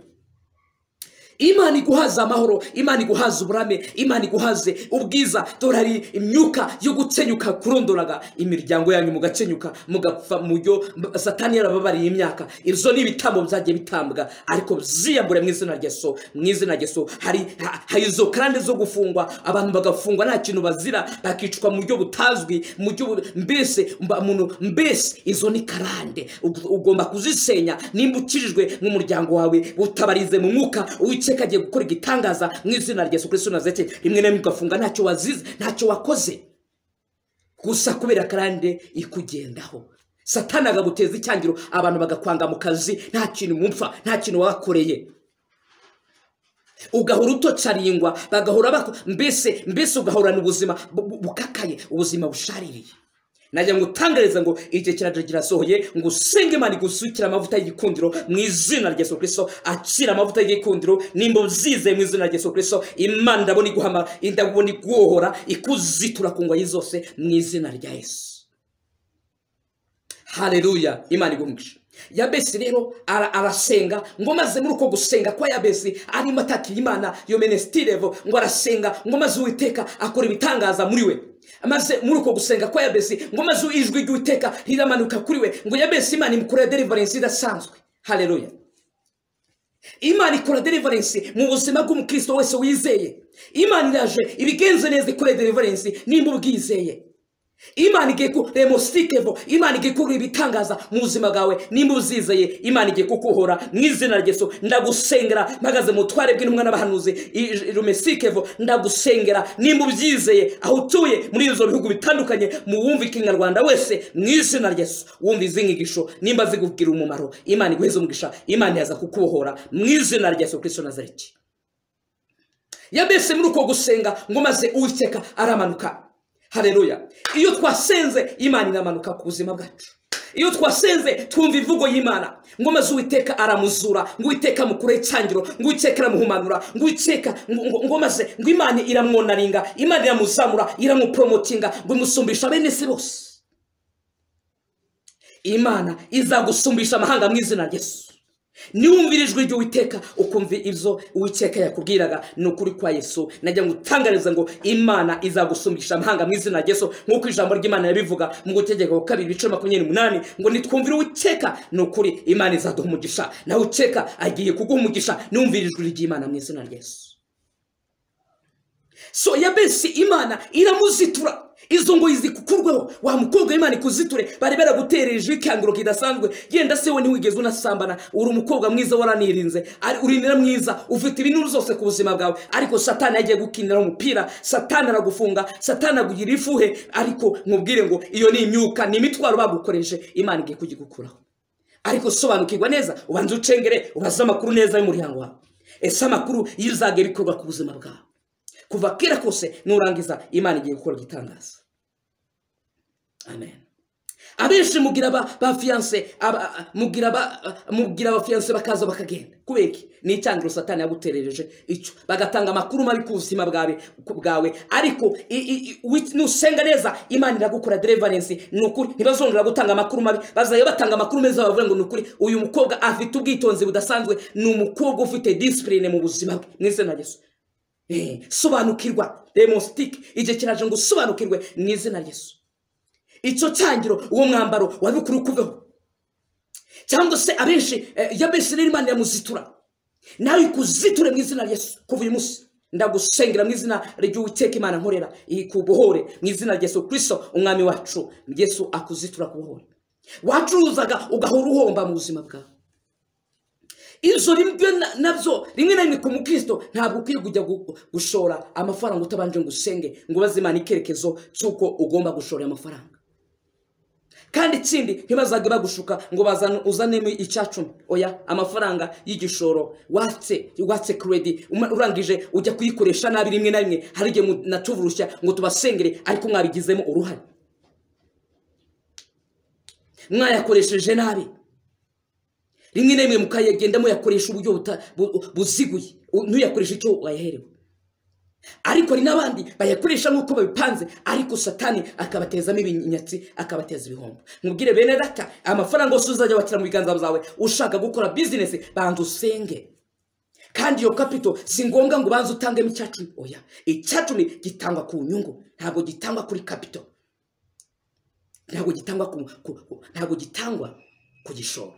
Imana iguhaza amahoro, Imana iguhaza uburame, Imana iguhaze ubwiza. Dorari imyuka yo gucenyuka kurondoraga imiryango yanyu mugacenyuka mugapfa mujyo Satani yarababariye imyaka. Izo ni ibitambo byagiye bitambwa ariko byiyambure mu izina rya Yesu. Mu izina rya Yesu hari izo karande zo gufungwa, abantu bagafungwa nta kintu bazira, bakicwa mu buryo butazwi, mu buryo mbese izo ni karande ugomba kuzisenya. Nimba ukirijwe mu muryango wawe utabarize mu mwuka Uwiteka agiye gukora igitangaza mu izina rya Yesu Kristo Nazareti. Rimwe na rimwe ugafunga ntacyo wazize ntacyo wakoze gusa kubera karande ikugendaho. Satani agaguteza icyangiro abantu bagakwanga mu kazi nta kintu mupfa nta kintu wakoreye, ugahora utocaringwa bagahora mbese ugahorana ubuzima bukakaye, ubuzima bushaririye. Najya ngutangariza ngo igihe kiraje kirasohoye ngo usenge Imana igusukira amavuta y'igikundiro mu izina rya Yesu Kristo. Akira amavuta y'igikundiro nimba uzize mu izina rya Yesu Kristo. Imana ndabona iguhama indabona iguhora ikuzitura ku ngoyi zose mu izina rya Yesu. Haleluya. Imana igumugisha. Yabesi rero arasenga ngo maze muri uko gusenga kwa Yabesi arimo atakira Imana yo ministry level ngo arasenga ngo maze Uwiteka akora ibitangaza muri we. Maze muri uko gusenga kwa Yabesi ngo maze ijwi ry'Uwiteka riramanuka kuri we ngo Yabesi Imana imukora deliverance idasanzwe. Haleluya. Imana ikora deliverance mu buzima bw'umukristo wese wizeye. Imana iraje ibigenze neza ikora deliverance nimba ubwizeye. Imana igiye ku remostikevo, Imana igiye kuri ibitangaza mu buzima bwawe nimba uzizeye. Imana igiye kukuhora mu izina rya Yesu. Ndagusengera mpagaze mu tware bw'intumwa n'abahanuzi remostikevo, ndagusengera nimba ubyizeye aho utuye muri izo bihugu bitandukanye mu wumva ikinyarwanda wese mu izina rya Yesu. Wumva izinyigisho nimba zigugira umumaro Imana iguheze umugisha. Imana yaza kukubohora mu izina rya Yesu Kristo Nazareti. Yabese muri uko gusenga ngo maze Uwiteka aramanuka. Haleluya. Iyo twasenze Imana inamanuka ku buzima bwacu. Iyo twasenze twumva ivugo y'Imana ngo maze Uwiteka aramuzura, ngo Uwiteka mukure cyangiro, ngo Uwiteka aramuhumanura, ngo Uwiteka ngo maze ngo Imana iramwonaringa, Imana iramuzamura, iramupromotinga, ngo imusumbisha bene se bose. Imana izagusumbisha amahanga mu izina rya Yesu. Niwumvirijwe ijwi Uwiteka ukumva ibyo Uwiteka yakubwiraga n'ukuri kwa Yesu. Najya ngutangariza ngo Imana izagusumbisha amahanga mu izina rya Yesu nk'uko ijambo ry'Imana yabivuga mu Gutegeka 2:28 ngo nitwumvire Uwiteka n'ukuri Imana izaduha umugisha. Na Uwiteka agiye kuguha umugisha niwumvirijwe ry'Imana mu izina rya Yesu. So Yabesi Imana iramuzitura izo ngo izikukurweho wa mukobwa Imana ikuziture bari baragutereje ikangiro kidasanzwe. Genda se we ntiwigeze unasambana, uri umukobwa mwiza waranirinze, urinira mwiza, ufite ibintu zose ku buzima bwawe, ariko Satani yagiye gukinira umupira, Satani aragufunga, Satani agugira ifuhe. Ariko mubwire ngo iyo ni imyuka ni imitwaro bagukoreshe, Imana igiye kugikuraho. Ariko sobanukirwa neza, ubanze ucengere ubaza amakuru neza y'umuryango wawe. Ese amakuru yizagera ikorwa ku buzima bwawe kuva kera kose nurangiza Imana igiye gukora igitangaza. Amen. Abenshi mugira ba fiancé mugira ba fiancé bakaza bakagenda kubeki ni icyangiro Satani yaguterereje icyo bagatanga amakuru mabi ku buzima bwawe. Ariko nusenga neza Imana iragukora deliverance n'ukuri. Ntibazongera gutanga amakuru mabi, bazaye batanga amakuru meza bavuga ngo n'ukuri uyu mukobwa afite ubwitonzi budasanzwe, ni umukobwa ufite discipline mu buzima bwe mu izina rya Yesu. Sobanukirwa demostic igihe kiraje ngo sobanukirwe mu izina rya Yesu. Icyo cyangiro uwo mwambaro wabikuru kuveho. Cyangwa se abenshi Yabesi Imana yamuzitura, nawe ikuziture mu izina rya Yesu. Kuva uyu munsi ndagusengera mu izina ry'Uwiteka Imana nkorera ikubohore mu izina rya Yesu Kristo umwami wacu. Yesu akuzitura kubohora. Wacuruzaga ugahora uhomba mu buzima bwawe. Izo rimwe nabyo rimwe na rimwe ku mukristo ntabwo ukwiye kujya gushora amafaranga utabanje ngo usenge ngo bazimana ikerekezo cyuko ugomba gushora amafaranga. kandi ikindi ntibazage bagushuka ngo uzanemo icyacumi. Oya, amafaranga y'igishoro watse credit urangije ujya kuyikoresha nabi rimwe na rimwe. Hari igihe natuvurushya ngo tubasengere ariko mwabigizemo uruhare, mwayakoresheje nabi. Rimwe na rimwe mukayagenda muyakoresha uburyo buziguye, ntuyakoresha icyo wayaherewe. Ariko hari n'abandi bayakoresha nk'uko babipanze, ariko Satani akabatezamo ibinyatsi, akabateza ibihombo. Mubwire bene data, amafaranga yose uzajya watira mu biganza byawe ushaka gukora business, banza usenge. Kandi iyo capital si ngombwa ngo banza utangemo icyacumi. Oya, icyacumi gitangwa ku nyungu, ntabwo gitangwa kuri capital, ntabwo gitangwa ku gishoro.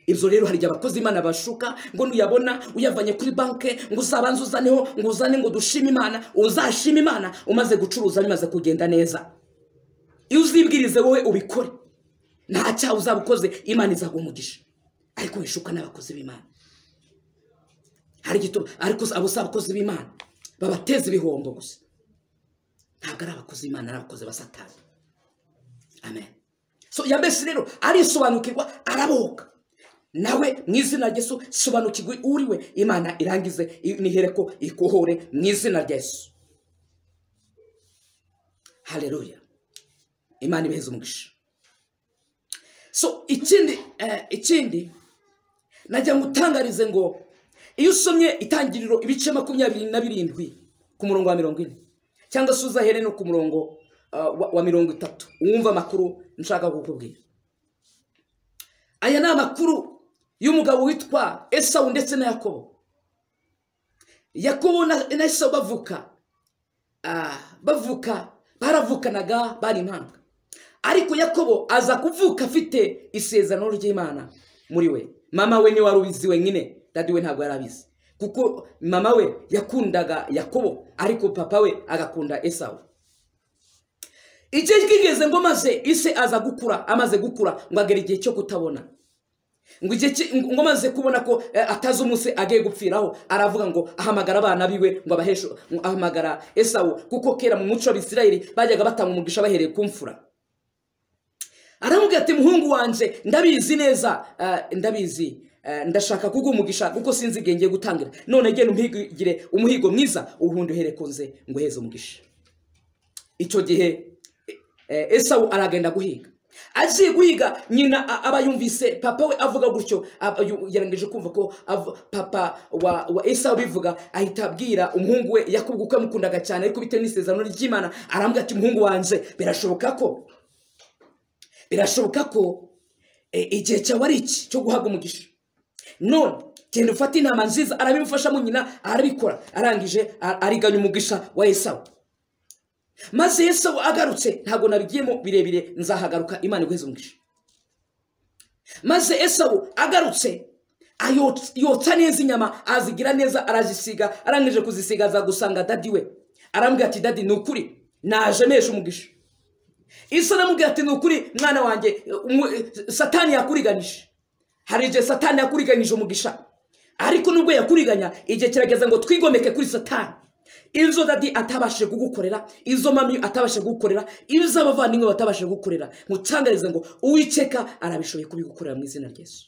Ibyo rero hari abakozi Imana bashuka ngo nuyabona uyavanye kuri banke ngo uzabanze uzaneho ngo uzane ngo dushime Imana. Uzashima Imana umaze gucuruza bimaze kugenda neza. Iyo uzibwirize wowe ubikore, nta cyaha uzabukoze, Imana izaguha umugisha. Ariko wishuka n'abakozi b'Imana, hari gito ariko abo sabakozi b'Imana babateza ibihombo gusa. Ntabwo ari abakozi b'Imana, ari abakozi ba Satani. Amen. So Yabesi rero arisobanukirwa, araboka. Nawe mu izina rya Yesu sobanukirwe uriwe, Imana irangize nihereko ikohore mu izina rya Yesu. Haleluya. Imana ibeheze umugisha. So ikindi najya ngutangarize ngo iyo usomye Itangiriro ibice 27 ku murongo wa 40 cyangwa se uzahere no ku murongo wa 30 wumva makuru nshaka kukubwira. Aya ni amakuru y'umugabo witwa Esau ndetse na Yakobo. Yakobo na Esau baravukanaga bari impanga. Ariko Yakobo aza kuvuka afite isezerano ry'Imana muri we. Mama we ni wari ubizi wenyine, dadi we ntabwo yarabizi, kuko mama we yakundaga Yakobo ariko papa we agakunda Esau. Igihe kigeze ngo maze ise aza gukura, amaze gukura ngo agera igihe cyo kutabona. Ngo maze kubona ko atazi umunsi agiye gupfiraho, aravuga ngo ahamagara abana biwe ngo abahesho, ahamagara Esau, kuko kera mu muco w'Abisirayeli bajyaga batanga umugisha bahereye ku mfura. Aramubwira ati muhungu wanje ndabizi neza, ndashaka kuguha umugisha kuko sinzi igihe ngiye gutangira. None genda umpigire umuhigo mwiza ubundi uhere konze ngo heze umugisha. Icyo gihe Esau aragenda guhiga. Agiye guhiga, nyina aba yumvise papa we avuga gutyo, yarangeje kumva ko papa wa Esau bivuga, ahita abwira umuhungu we Yakobo ko amukundaga cyane ariko bitewe n'isezerano ry'Imana, arambwira ati muhungu wanje birashoboka ko igihe cyawe ari iki cyo guhabwa umugisha. None genda ufate inama nziza. Arabimufasha mu nyina arabikora, arangije ariganya umugisha wa Esau. Maze Esau agarutse, ntago nabigiyemo birebire, nzahagaruka, Imana igweze umugisha. Maze Esau agarutse yotsa neza inyama, azigira neza, arazisiga. Arangije kuzisiga aza gusanga dadi we, arambwira ati dadi nukuri naje mesha umugisha. Isa namubwira ati nukuri mwana wanjye, Satani yakuriganisha. Hari igihe Satani yakuriganije umugisha, ariko nubwo yakuriganya igihe kirageze ngo twigomeke kuri Satani. Izo dadi atabashe kugukorera, izo mami atabashe kugukorera, izo abavandimwe batabashe kugukorera, mutangarize ngo Uwiteka arabishoboye kubigukorera mu izina rya Yesu.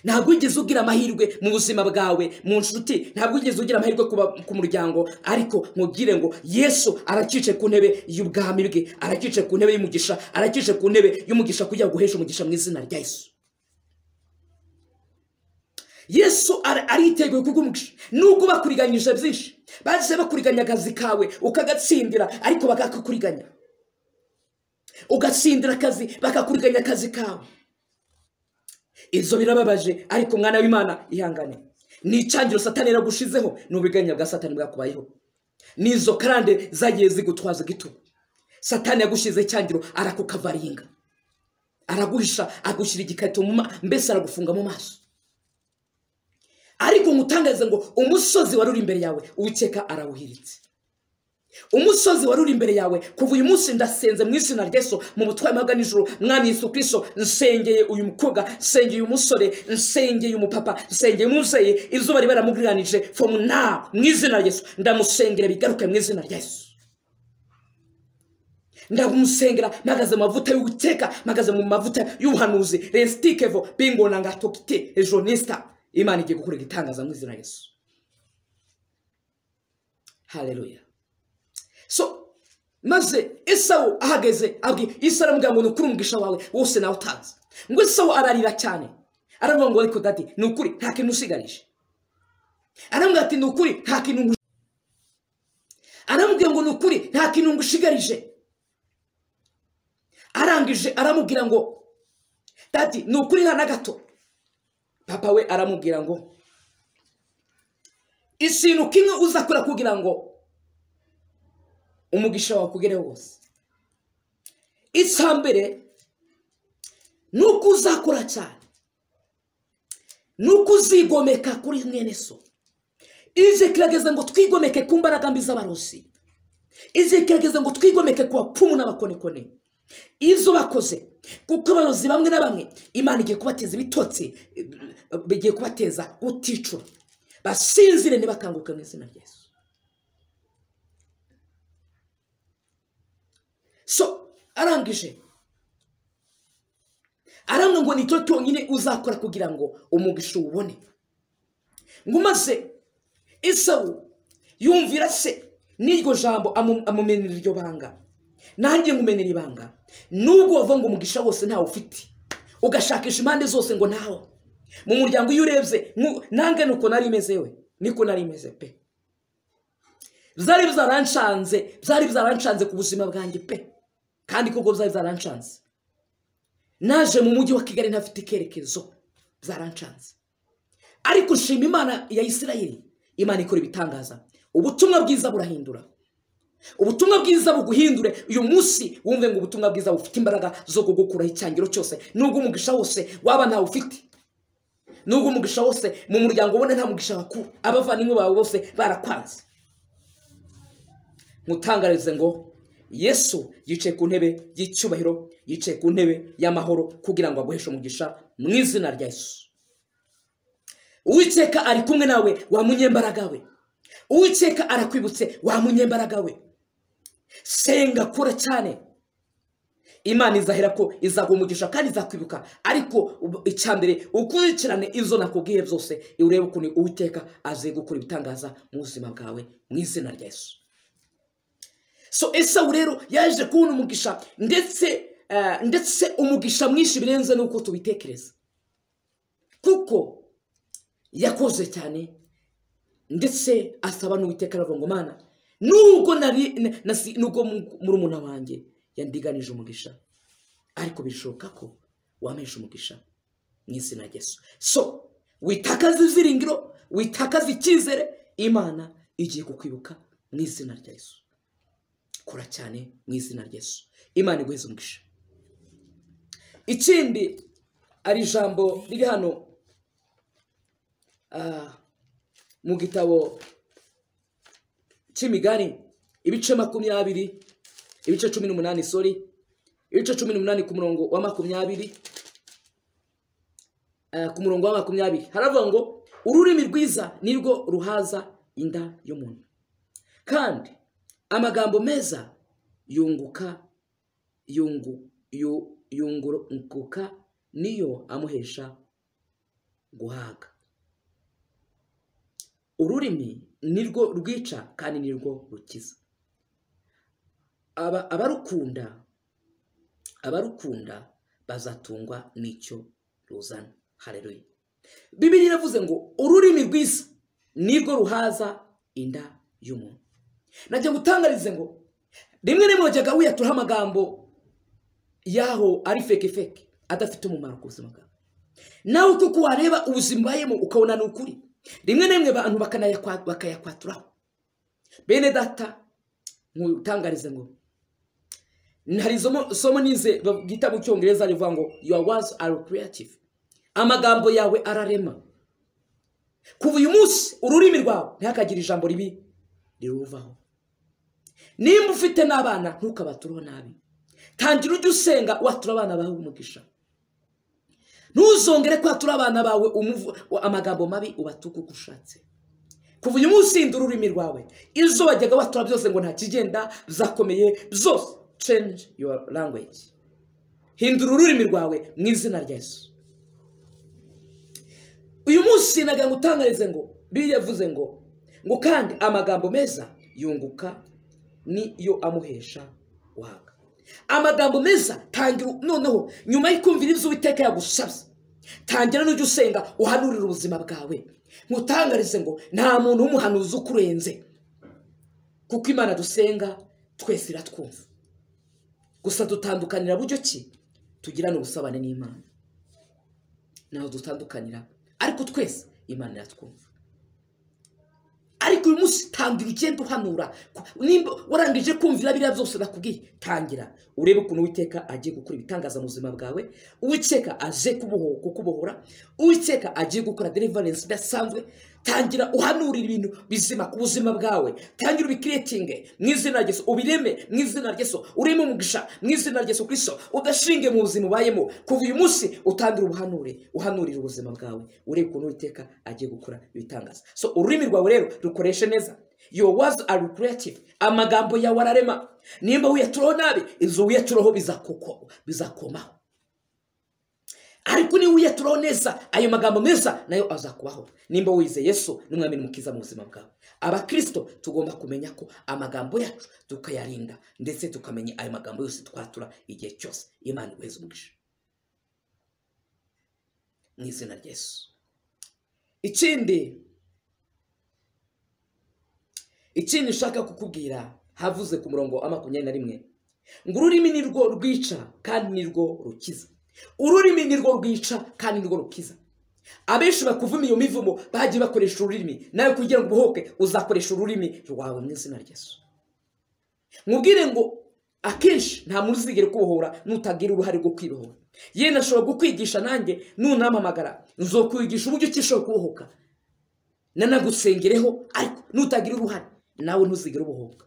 Ntabwo wigeze ugira amahirwe mu buzima bwawe, mu nshuti, ntabwo wigeze ugira amahirwe ku muryango, ariko mubwire ngo Yesu arakice ku ntebe y'ubwami bwe, arakice ku ntebe y'umugisha, arakice ku ntebe y'umugisha kugira guhesha umugisha mu izina rya Yesu. Yesu ariteguye kugumugisha. Nubwo bakuriganyije byinshi, baje bakuriganya akazi kawe ukagatsindira, ariko bakakuriganya. Ugatsindira akazi bakakuriganya akazi kawe. Izo birababaje, ariko mwana w'Imana ihangane. Ni icyangiro Satani yaragushizeho, n'ubiganya bwa Satani bwakubayeho. Nizo karande zagiye zigutwaza gitugu. Satani yagushize icyangiro, arakukavaringa, araguhisha, agushyira igikarito mbese aragufunga mu maso. Ariko mutangarize ngo umusozi waruri imbere yawe Uwiteka arawuhiritse. Umusozi waruri imbere yawe kuva uyu munsi ndasenze mu izina rya Yesu, mu butware bwa nijoro, mwami Yesu Kristo, nsengeye uyu mukobwa, nsengeye uyu musore, nsengeye umupapa, nsengeye umuzeye, izuba ribaramubwiranije from now mu izina rya Yesu, ndamusengera bigaruke mu izina rya Yesu. ndagumusengera mpagaze mu mavuta y'uguteka, mpagaze mu mavuta y'ubuhanuzi, restikevo bingona ngatokite ejonista. Imana igiye gukora igitangaza mu izina Yesu. Haleluya. So maze Esawu ahageze abwi Isara aramubwira ngo nukuri umugisha wawe wose nawe utanze. Ngo Esawu ararira cyane, aravuga ngo ariko dadi nukuri nta kintu usigarije. Aramubwira ati nukuri nta kintu, aramubwira ngo nukuri nta kintu ngushigarije. Arangije aramubwira ngo dadi nukuri nta na gato. Papa we aramubwira ngo ikintu kimwe uzakora kugira ngo umugisha wawe kugere wose, itsambere nuko uzakora cyane, nuko uzigomeka kuri mwene so. Ize kirageze ngo twigomeke ku mbaraga mbi z'abarozi. Ize kirageze ngo twigomeke ku bapfumu n'abakonekone izo bakoze, kuko abarozi bamwe na bamwe Imana igiye kubateza ibitotsi, bigiye kubateza uticura, basinzire ntibakanguke mu izina rya Yesu. So arangije aramwe ngo nicyo cyonyine uzakora kugira ngo umugisha ubone. Ngo maze Esawu yumvira se n'iryo jambo amumenera iryo banga. Nanjye ngumenera ibanga, nubwo wavuga ngo umugisha wose ntawe ufite, ugashakisha impande zose ngo ntaho. Mu muryango iyo urebye nange nuko nari meze we, niko nari meze pe. Byari byaranshanze ku buzima bwanjye pe, kandi koko byari byaranshanze. Naje mu mujyi wa Kigali ntafite ikerekezo, byaranshanze. Ariko shima Imana ya Isirayeli, Imana ikora ibitangaza. Ubutumwa bwiza burahindura. Ubutumwa bwiza buguhindure uyu munsi, wumve ngo ubutumwa bwiza bufite imbaraga zo kugukuraho icyangiro cyose. Nubwo umugisha wose waba ntawe ufite, nubwo umugisha wose mu muryango ubone nta mugisha wakura, abavandimwe bawe bose barakwanze, mutangarize ngo Yesu yicaye ku ntebe y'icyubahiro, yicaye ku ntebe y'amahoro kugira ngo aguheshe umugisha mu izina rya Yesu. Uwiteka ari kumwe nawe wa munyembaraga we. Uwiteka arakwibutse wa munyembaraga we. Senga kura cyane, Imana izahera ko izagumugisha kandi izakwibuka. Ariko icyambere ukurikirane izo nakubwiye byose, urebe ukuntu Uwiteka aze gukora ibitangaza mu buzima bwawe mu izina rya Yesu. So Esawu rero yaje kubona umugisha, ndetse umugisha mwinshi birenze nuko tubitekereza, kuko yakoze cyane, ndetse asaba n'Uwiteka aravuga ngo Mana nubwo murumuna wanjye yandiganije umugisha, ariko bishoboka ko wamesha umugisha mu izina rya Yesu. So witakaza iziringiro, witakaza icyizere, Imana igiye kukwibuka mu izina rya Yesu. Kora cyane mu izina rya Yesu, Imana iguheze umugisha. Ikindi ari ijambo riri hano mu gitabo cy'Imigani ibice 20, ibice 18, ibice 18 ku murongo wa 20, ku murongo wa 20 haravuga ngo ururimi rwiza nirwo ruhaza inda y'umuntu, kandi amagambo meza yunguka niyo amuhesha guhaga. Ururimi nirwo rwica kandi nirwo rukiza. Abarukunda bazatungwa n'icyo ruzana. Haleluya. Bibiliya iravuze ngo ururimi rwiza nirwo ruhaza inda y'umuntu. Najya gutangarize ngo rimwe rimwe wajyaga wiyatura amagambo yaho ari feke adafite umumaro ku buzima bwawe, nawe kuko wareba ubuzima bayemo ukabona ni ukuri. Rimwe rimwe abantu bakayakwaturaho. Bene data nkutangarize ngo hari somo nize bagita mu cyongereza rivuga ngo your words are creative. Amagambo yawe ararema. Kuva uyu munsi ururimi rwawe ntihakagire ijambo ribi riruvaho. Nimba ufite n'abana ntukabatureho nabi, tangira ujye usenga watura abana bawe umugisha. Ntuzongere kwatura abana bawe amagambo mabi ubatuka uko ushatse. Kuva uyu munsi ururimi rwawe izo wajyaga watura byose ngo nta kigenda, bizakomeye byose change your language. Hindura ururimi rwawe mu izina rya Yesu. Uyu munsi naga ngutangarize ngo Bibiliya yavuze ngo kandi amagambo meza yunguka niyo amuhesha waga. Amagambo meza tangira noneho nyuma y'kumvira ibyo Uwiteka yagusabye. Tangira n'ujye usenga uhanurira ubuzima bwawe. Ngutangarize ngo nta muntu w'umuhanuzi ukurenze. Kuko Imana dusenga twese iratwumva. Gusa dutandukanira buryo ki? Tugirana ubusabane n'Imana. Naho dutandukanira ariko twese Imana iratwumva. Ariko uyu munsi tangira ugenda uhanura. Nimba warangije kumvira biriya byose nakubwiye, tangira urebe ukuntu Uwiteka agiye gukora ibitangaza mu buzima bwawe. Uwiteka aje kukubohora. Uwiteka agiye gukora deliverance idasanzwe. Tangira uhanurira ibintu bizima ku buzima bwawe. Tangira ubicreating mu izina rya Yesu. Ubireme mu izina rya Yesu. Ureme umugisha mu izina rya Yesu Kristo. Udashinge mu buzima ubayemo. Kuva uyu munsi utangira uhanurira ubuzima bwawe. Urebe ukuntu Uwiteka agiye gukora ibitangaza. So ururimi rwawe rero rukoreshe neza. Your words are creative. Amagambo yawe ararema. Nimba wiyaturaho nabi, izo wiyaturaho bizakomaho. Ariko ni wiyaturaho neza, ayo magambo meza nayo azakubaho. Nimba wize Yesu n'umwami n'umukiza mu buzima bwawe. Abakristo tugomba kumenya ko amagambo yacu tukayarinda, ndetse tukamenya ayo magambo yose twatura igihe cyose. Imana iweze umugisha mu izina rya Yesu. Ikindi nshaka kukubwira, havuze ku murongo wa 21 ngo ururimi ni rwo rwica kandi ni rwo rukiza. Ururimi ni rwo rwica kandi ni rwo rukiza. Abenshi bakuvuma iyo mivumo bagiye bakoresha ururimi. Nawe kugira ngo ubohoke uzakoresha ururimi rwawe mu izina rya Yesu. Mubwire ngo akenshi nta muntu uzigera kubohora nutagira uruhare rwo kwibohora. Yenda ashobora gukwigisha nanjye nunampamagara nzokwigisha uburyo ukishobora kubohoka. Nanagusengereho ariko nutagira uruhare nawe ntuzigera ubohoka.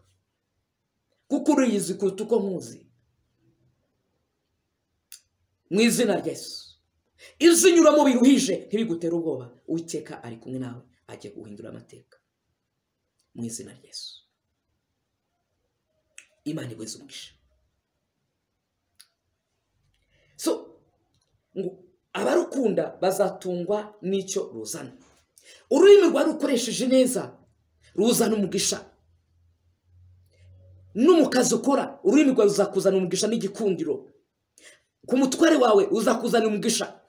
Kuko uriyizi kuruta uko nkuzi. Mu izina rya Yesu. Izo unyuramo biruhije ntibigutera ubwoba. Uwiteka ari kumwe nawe agiye guhindura amateka. Mu izina rya Yesu. Imana iweze umugisha. So ngo abarukunda bazatungwa n'icyo ruzana. Ururimi rwa rukoresheje neza ruzana umugisha. N'umukazi ukora ururimi rwa ruzakuzana umugisha n'igikundiro. Ku mutware wawe uzakuzana umugisha.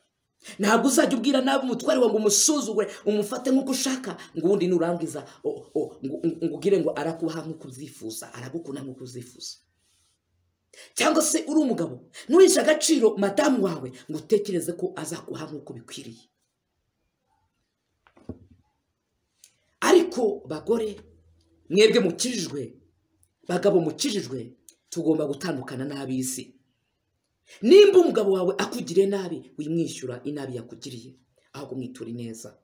Ntabwo uzajya ubwira nabi umutware wawe ngo umusuzugure umufate nk'uko ushaka ngo undi nurangiza ngugire ngo arakuha nk'uko uzifuza, aragukunda nk'uko uzifuza. Cyangwa se uri umugabo nurisha agaciro madamu wawe ngo utekereze ko azakuha nk'uko bikwiriye. Ariko bagore mwebwe mukijijwe, bagabo mukijijwe, tugomba gutandukana n'ab'isi. Nimba umugabo wawe akugiriye nabi wimwishyura inabi yakugiriye, ahubwo mwitura neza.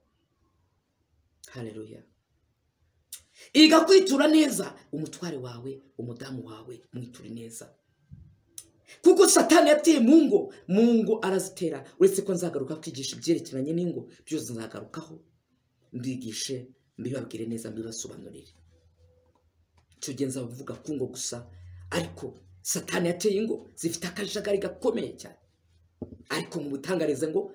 Haleluya. Iga kwitura neza umutware wawe, umudamu wawe, mwitura neza. Kuko Satani yateye mu ngo arazitera. Uretse ko nzagaruka kwigisha ibyerekeranye n'ingo, byose nzagarukaho mbigishe, mbibabwire neza, mbibasobanurire. Cyo genza bavuga ku ngo gusa, ariko Satani yateye ingo zifite akajagari gakomeye cyane. Ariko mu butangarize ngo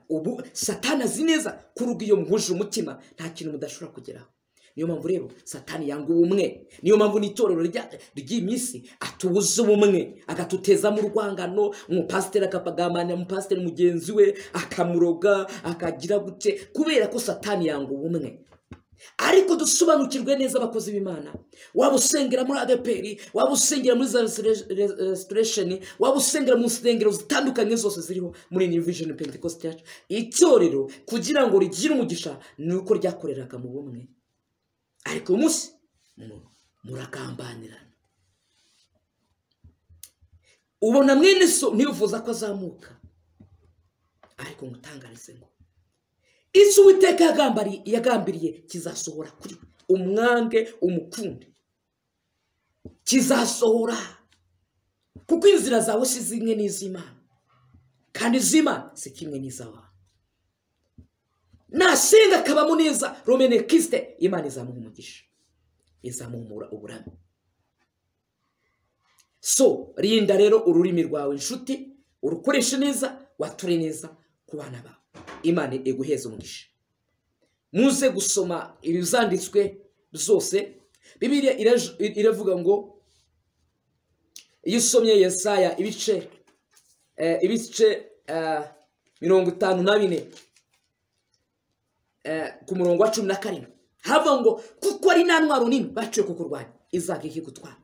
ubu Satani azi neza kuruga iyo muhuje umutima nta kintu mudashobora kugeraho. Niyo mpamvu rero Satani yanga ubumwe. Niyo mpamvu n'itorero ry'imisi atubuza ubumwe, agatuteza mu rwangano. Umupasiteri akapagamanya umupasiteri mugenzi we, akamuroga, akagira gute, kubera ko Satani yanga ubumwe. Ariko dusobanukirwe neza abakozi b'Imana. Waba usengera muri ADPR, waba usengera muri Restoration, waba usengera mu nsengero zitandukanye zose ziriho muri New Vision Pentecost Church, itorero kugira ngo rigire umugisha nuko ryakoreraga mu bumwe. Ariko umunsi muragambanirana. Ubona mwene so ntibifuza ko azamuka. Ariko ngutangarize ngo icyo Uwiteka yagambiriye kizasohora kuri umwange umukunde. Kizasohora. Kuko inzira zawe si zimwe n'iz'Imana, kandi iz'Imana si kimwe n'iz'abantu. Nasenga akabamo neza Romene Kriste, Imana izamuha umugisha, izamuhumura uburame. So rinda rero ururimi rwawe inshuti, urukoreshe neza, wature neza ku bana bawe. Imana iguheze umugisha. Muze gusoma ibizanditswe byose. Bibiliya iravuga ngo iyo usomye Yesaya ibice 54 ku murongo wa 17 hava ngo kuko ari nta ntwaro nini baciye kukurwanya izaga ikigutwara.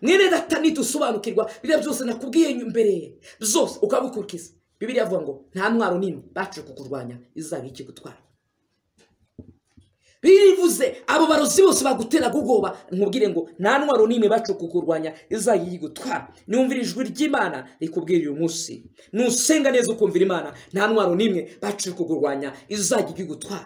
Mwene data nitusobanukirwa biriya byose nakubwiye mbere byose ukabikurikiza, Bibiliya avuga ngo nta ntwaro nini baciye kukurwanya izaga ikigutwara. Birivuze abo barozi bose bagutera gugoba, nkubwire ngo nta ntwaro nini baciye kukurwanya izaga ikigutwara. Niwumvira ijwi ry'Imana rikubwira uyu munsi, nusenga neza ukumvira Imana, nta ntwaro nimwe baciye kukurwanya izaga ikigutwara.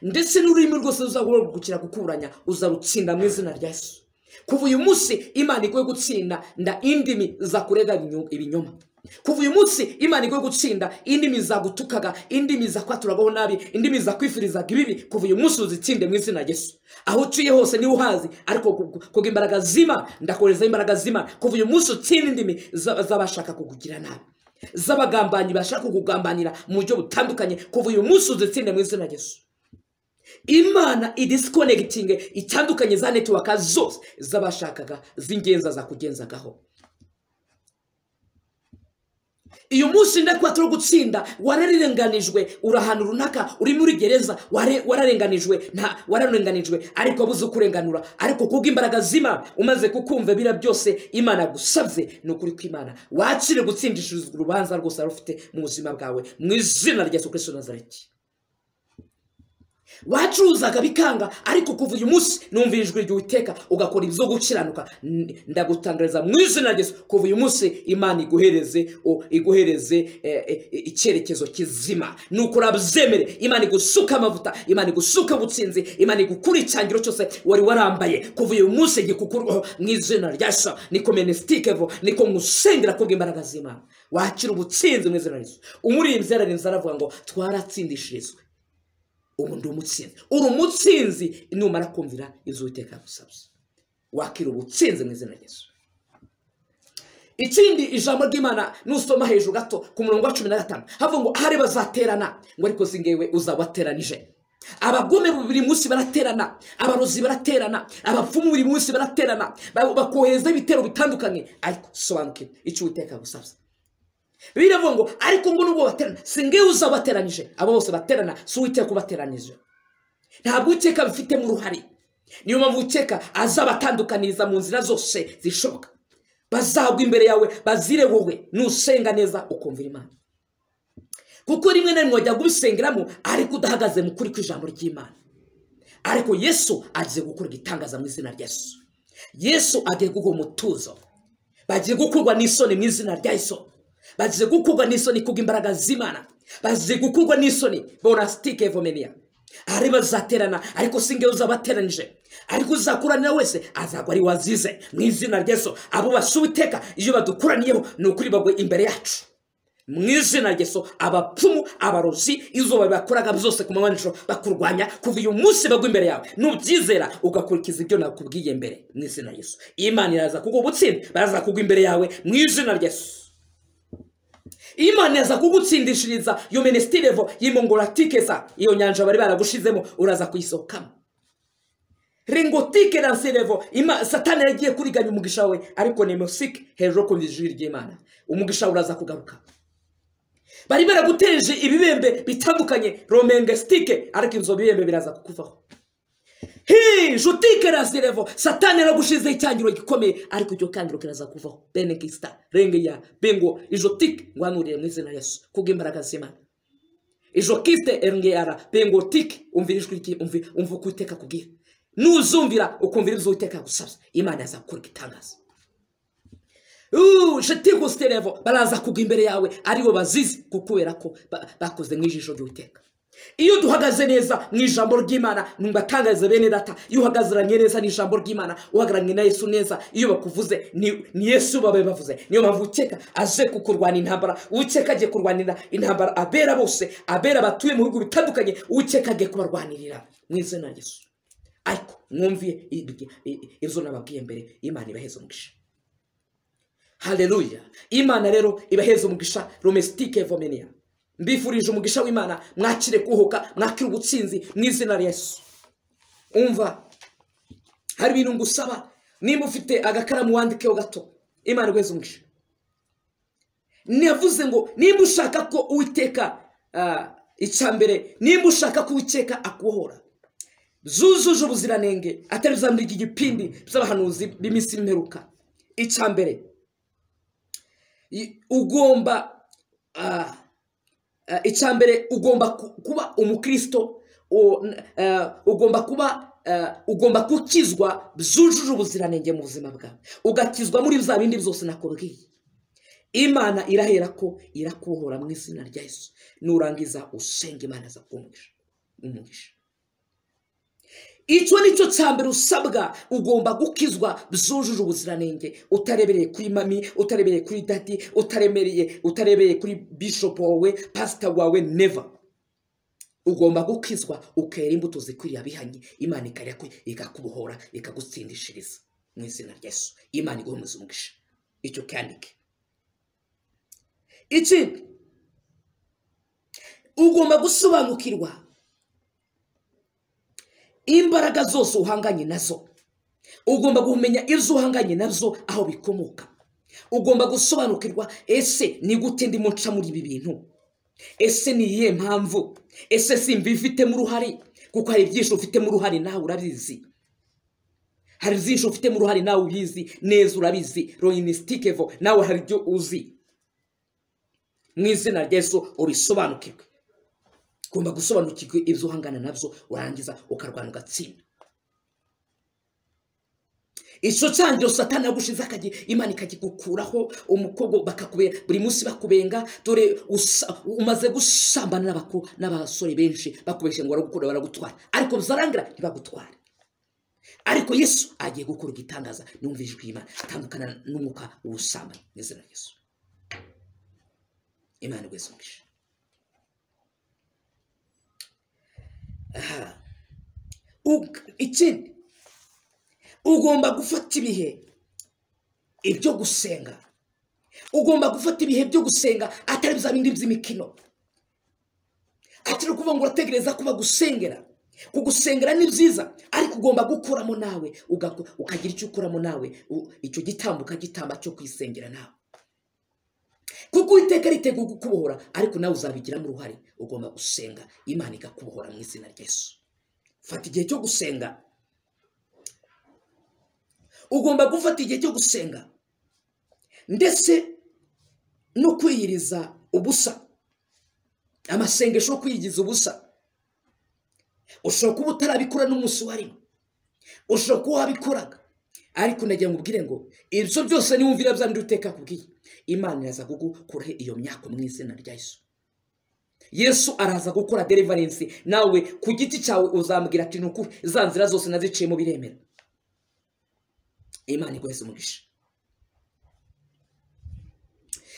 Ndetse n'ururimi rwose uzagukira gukuranya uzarutsinda mu izina rya Yesu. Kuva uyu munsi Imana iguye gutsinda nda indimi za kurega ibinyoma. Kuva uyu munsi Imana iguye gutsinda indimi za gutukaga, indimi za kwaturagaho nabi, indimi za kwifurizaga ibibi. Kuva uyu munsi uzitsinde mu izina rya Yesu. Aho uciye hose ni uhazi, ariko kuga imbaraga zima ndakoreza imbaraga zima. Kuva uyu munsi utsinde indimi z'abashaka kukugira nabi, z'abagambanyi bashaka kukugambanira mu buryo butandukanye. Kuva uyu munsi uzitsinde mu izina rya Yesu. Imana idisconnecting itandukanye za network zose z'abashakaga zingenza za kugenzagaho. Iyo munsi ndakwatura gutsinda wararenganijwe, urahanu runaka uri muri gereza, wararenganijwe ariko buze kurenganura. Ariko kubwo imbaraga zima umaze kukumva bira byose Imana gusabye, nukuri ko Imana wacire gutsindishirizwa urubanza rwose arufite mu buzima bwawe mu izina rya Yesu Kristo Nazareti. Wacuzaga bikanga, ariko kuva uyu munsi numvira ijwi ry'Uwiteka ugakora ibyo gukiranuka, ndagutangariza mu izina rya Yesu, kuva uyu munsi Imana iguhereze icyerekezo kizima. Nuko urabyemere, Imana igusuka amavuta, Imana igusuka ubutsinzi, Imana igukura icyangiro cyose wari warambaye. Kuva uyu munsi gikukurwaho mu izina rya Yesu. Niko menestikevo, niko musengera kubwa imbaraga z'Imana wakira ubutsinzi mu izina rya Yesu. Umuririmbyi yararinze aravuga ngo twaratsindishirizwe, ubu ndi umutsinzi. Uri umutsinzi numara kumvira ibyo Uwiteka agusabye, wakira ubutsinzi mu izina rya Yesu. Ikindi ijambo ry'Imana nusoma hejuru gato ku murongo wa 15 havuga ngo hari bazaterana, ngo ariko singewe uzabateranije. Abagome buri munsi baraterana, abarozi baraterana, abapfumu buri munsi baraterana, bakohereza ibitero bitandukanye. Ariko sobanuke icyo Uwiteka agusabye. Biravuga ngo ariko ngo nubwo baterana singewe uzabateranije. Abo bose baterana si Uwiteka kubateranije, ntabwo Uwiteka bifite mu ruhari. Niyo mpamvu Uwiteka azabatandukaniriza mu nzira zose zishoboka. Bazagwa imbere yawe bazire wowe nusenga neza ukumvira Imana. Kuko rimwe na rimwe wajya gusengeramo ariko udahagaze mu kuri kw'ijambo ry'Imana. Ariko Yesu agiye gukora igitangaza mu izina rya Yesu. Yesu agiye guha umutuzo, bagiye gukurwa n'isoni mu izina rya Yesu. Bagiye gukurwa n'isoni kubwa imbaraga z'Imana, bagiye gukurwa n'isoni bonastike vomenia. Ari bazaterana ariko singe uzabateranije, ariko uzakuranira wese azagwa ari wazize mu izina rya Yesu. Abo basubiteka iyo badukuraniyeho nukuri bagwe imbere yacu mu izina rya Yesu. Abapfumu, abarozi, izo bakoraga byose ku manywa bakurwanya, kuva uyu munsi bagwe imbere yawe. Nubyizera ugakurikiza ibyo nakubwiye mbere mu izina rya Yesu, Imana iraza kugwa ubutsinzi, baraza kugwa imbere yawe mu izina rya Yesu. Imana yaza kugutsindishiriza yo menestirevo yimongoratikesa, iyo nyanja bari baragushizemo uraza kuyisohokamo. Rengotike danserevo, Satani yagiye kuriganya umugisha wawe, ariko ni musiki hejuru ku ijwi ry'Imana umugisha uraza kugaruka. Bari baraguteje ibibembe bitandukanye romengestike, ariko inzo bibembe biraza kukuvaho. Jotike danserevo, Satani yaragushize icyangiro gikomeye, ariko icyo kangiro kiraza kuvaho. Benekista renge ya bengo ijotike ngwanuriye mu izina rya Yesu kubwa imbaraga z'Imana. Ijokiste renge yara bengo tike, umvira ijwi ry'Imana, umva uko Uwiteka akubwira. Nuzumvira ukumvira ibyo Uwiteka agusabye, Imana yaza gukora igitangaza. Jetiko sterevo baraza kugwa imbere yawe aribo bazizi kubera ko bakoze mu ijisho ry'Uwiteka. Iyo duhagaze neza mu ijambo ry'Imana numbatangaze bene data, iyo uhagazeranye neza n'ijambo ry'Imana, uhagaranye na Yesu neza, iyo bakuvuze ni Yesu babe bavuze. Niyo mpamvu Uwiteka aje kukurwana intambara, Uwiteka agiye kurwanira intambara abera bose, abera batuye mu bihugu bitandukanye, Uwiteka agiye kubarwanirira mu izina rya Yesu. Ariko mwumviye ibyo nababwiye mbere, Imana ibaheze umugisha. Haleluya. Imana rero ibaheze umugisha romestike vomenia. Mbifurije umugisha w'Imana, mwakire kuhoka, mwakire ubutsinzi mu izina rya Yesu. Umva, hari ibintu ngusaba, nimba ufite agakaramu wandikeho gato. Imana igweze umugisha. Niyavuze ngo nimba ushaka ko Uwiteka icyambere, nimba ushaka ko Uwiteka akubohora, zujuje ubuziranenge, atari uzambira igipindi by'abahanuzi b'iminsi y'imperuka. Icyambere, ugomba icyambere ugomba kuba umukristo, ugomba gukizwa byujuje ubuziranenge mu buzima bwawe, ugakizwa muri bya bindi byose nakubwiye. Imana irahera ko irakubohora mu izina rya Yesu. Nurangiza usenga, Imana za umugisha. Icyo nicyo cyambere usabwa. Ugomba gukizwa byujuje ubuziranenge, utarebereye kuri mami, utarebereye kuri dadi, utarebereye kuri bishop wawe, pastor wawe, never. Ugomba gukizwa ukera imbuto zikwiriye abihanye. Imana ikarya ko ikakubohora, ikagutsindishiriza mu izina rya Yesu. Imana iguhumurize umugisha. Icyo kandike. Ikindi, ugomba gusobanukirwa imbaraga zose uhanganye nazo. Ugomba kumenya ibyo uhanganye nazo aho bikomoka. Ugomba gusobanukirwa, ese ni gute ndimo nca muri ibi bintu? Ese ni iyihe mpamvu? Ese simbifitemo uruhare? Kuko hari byinshi ufitemo uruhare nawe urabizi. Hari byinshi ufitemo uruhare nawe ubizi neza, urabizi. Roinistikevo nawe hari ibyo uzi. Mu izina rya Yesu ubisobanukirwe. Ugomba gusobanukirwa ibyo uhangana nabyo, urangiza ukarwana ugatsinda. Icyo cyangiro Satani yagushize Imana ikagikuraho umukogo, bakakubera buri munsi bakubenga. Dore umaze gusambana n'abasore benshi bakubeshe ngo baragukunda baragutwara, ariko bizarangira ntibagutware. Ariko Yesu agiye gukora igitangaza. Numvije Imana tandukana n'umwuka w'ubusambanyi mu izina rya Yesu. Imana igweze umugisha. Ikindi, ugomba gufata ibihe ibyo gusenga. Ugomba gufata ibihe byo gusenga, atari bya bindi by'imikino. Atari ukuvuga ngo urategereza kuba gusengera. Kugusengera ni byiza, ariko ugomba gukuramo nawe, ukagira icyo ukuramo nawe, icyo gitambuka gitamba cyo kwisengera nawe. Kuko Uwiteka ariteguye kukubohora, ariko nawe uzabigiramo uruhare. Ugomba gusenga, Imana ikakubohora mu izina rya Yesu. Fata igihe cyo gusenga. Ugomba gufata igihe cyo gusenga ndetse no kwiyiriza ubusa. Amasengesho yo kwiyigiza ubusa, ushobora kuba utarabikora n'umunsi warimo, ushobora kuba wabikoraga, ariko ndagira ngo ubwire ngo ibyo byose niwumvira bya bindi Uwiteka akubwiye, Imana iraza kugukuraho iyo myaka mu izina rya Yesu. Yesu araza gukora deliverance, nawe ku giti cyawe uzambwira ati nuko za nzira zose naziciyemo biremera. Imana igweze umugisha.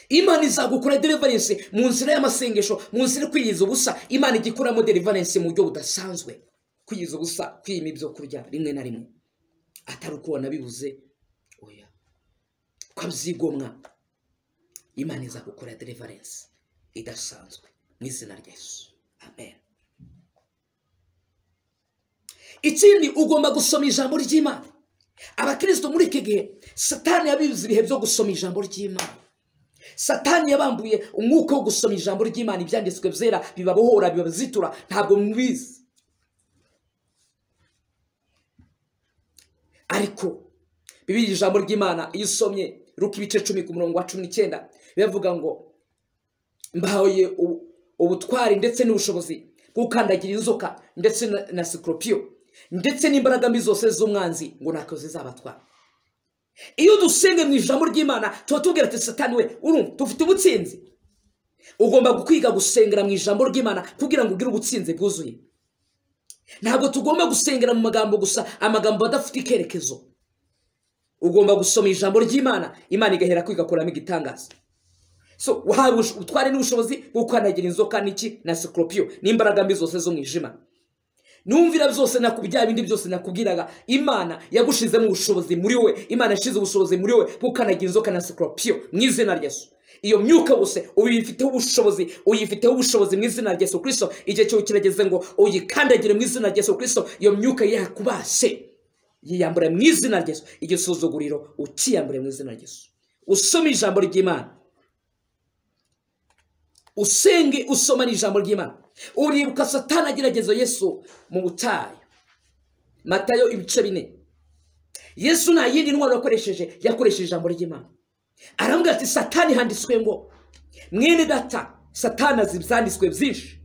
Imana izagukora deliverance mu nzira y'amasengesho, mu nzira kwiyiza ubusa. Imana igikuramo deliverance mu buryo budasanzwe. Kwiyiza ubusa, kwima ibyo kurya rimwe na rimwe, atari uko wanabibuze, oya, kwabyigomwa. Imana izagukora deliverance idasanzwe mu izina rya Yesu. Amen. Ikindi, ugomba gusoma ijambo ry'Imana. Abakristo muri iki gihe Satani yabibuze ibihe byo gusoma ijambo ry'Imana. Satani yabambuye umwuka wo gusoma ijambo ry'Imana. Ibyanditswe byera bibabohora, bibazitura, ntabwo mubizi. Ariko Bibiliya ijambo ry'Imana iyo usomye Luka ibice 10 ku murongo wa 19 bivuga ngo mbahaye ubutwari ndetse n'ubushobozi gukandagira inzoka ndetse na scorpion ndetse n'imbaraga mbi zose z'umwanzi, ngo nako zizabatwara. Iyo dusenge mu ijambo ry'Imana tuba tubwira ati Satani we, tufite ubutsinzi. Ugomba kwiga gusengera mu ijambo ry'Imana kugira ngo ugire ubutsinzi bwuzuye. Ntabwo tugomba gusengera mu magambo gusa, amagambo adafite ikerekezo. Ugomba gusoma ijambo ry'Imana, Imana igahera kwigakoramo igitangaza. So wahawe utware n'ubushobozi bwo kwanagira inzoka n'iki na scorpion n'imbaraga mbi zose zo mu ijima. numvira byose nakubya bindi byose nakubwiraga Imana yagushizemo ubushobozi muri we Imana yashize ubushobozi muri we bukanagira inzoka na scorpion mu izina rya Yesu iyo myuka bose uyifiteho ubushobozi mu izina rya Yesu Kristo igihe cyo kirageze ngo uyikandagire mu izina rya Yesu Kristo iyo myuka yakubashe yiyambura mu izina rya Yesu igisuzuguriro ukiyambure mu izina rya Yesu usome ijambo ry'Imana usenge usoma ijambo ry'Imana uribuka Satani agerageza Yesu mu butayu Matayo ibice 4 Yesu nta yindi ntwaro yakoresheje ijambo ry'Imana arambwira ati Satani handitswe ngo mwene data Satani azibyanditswe byinshi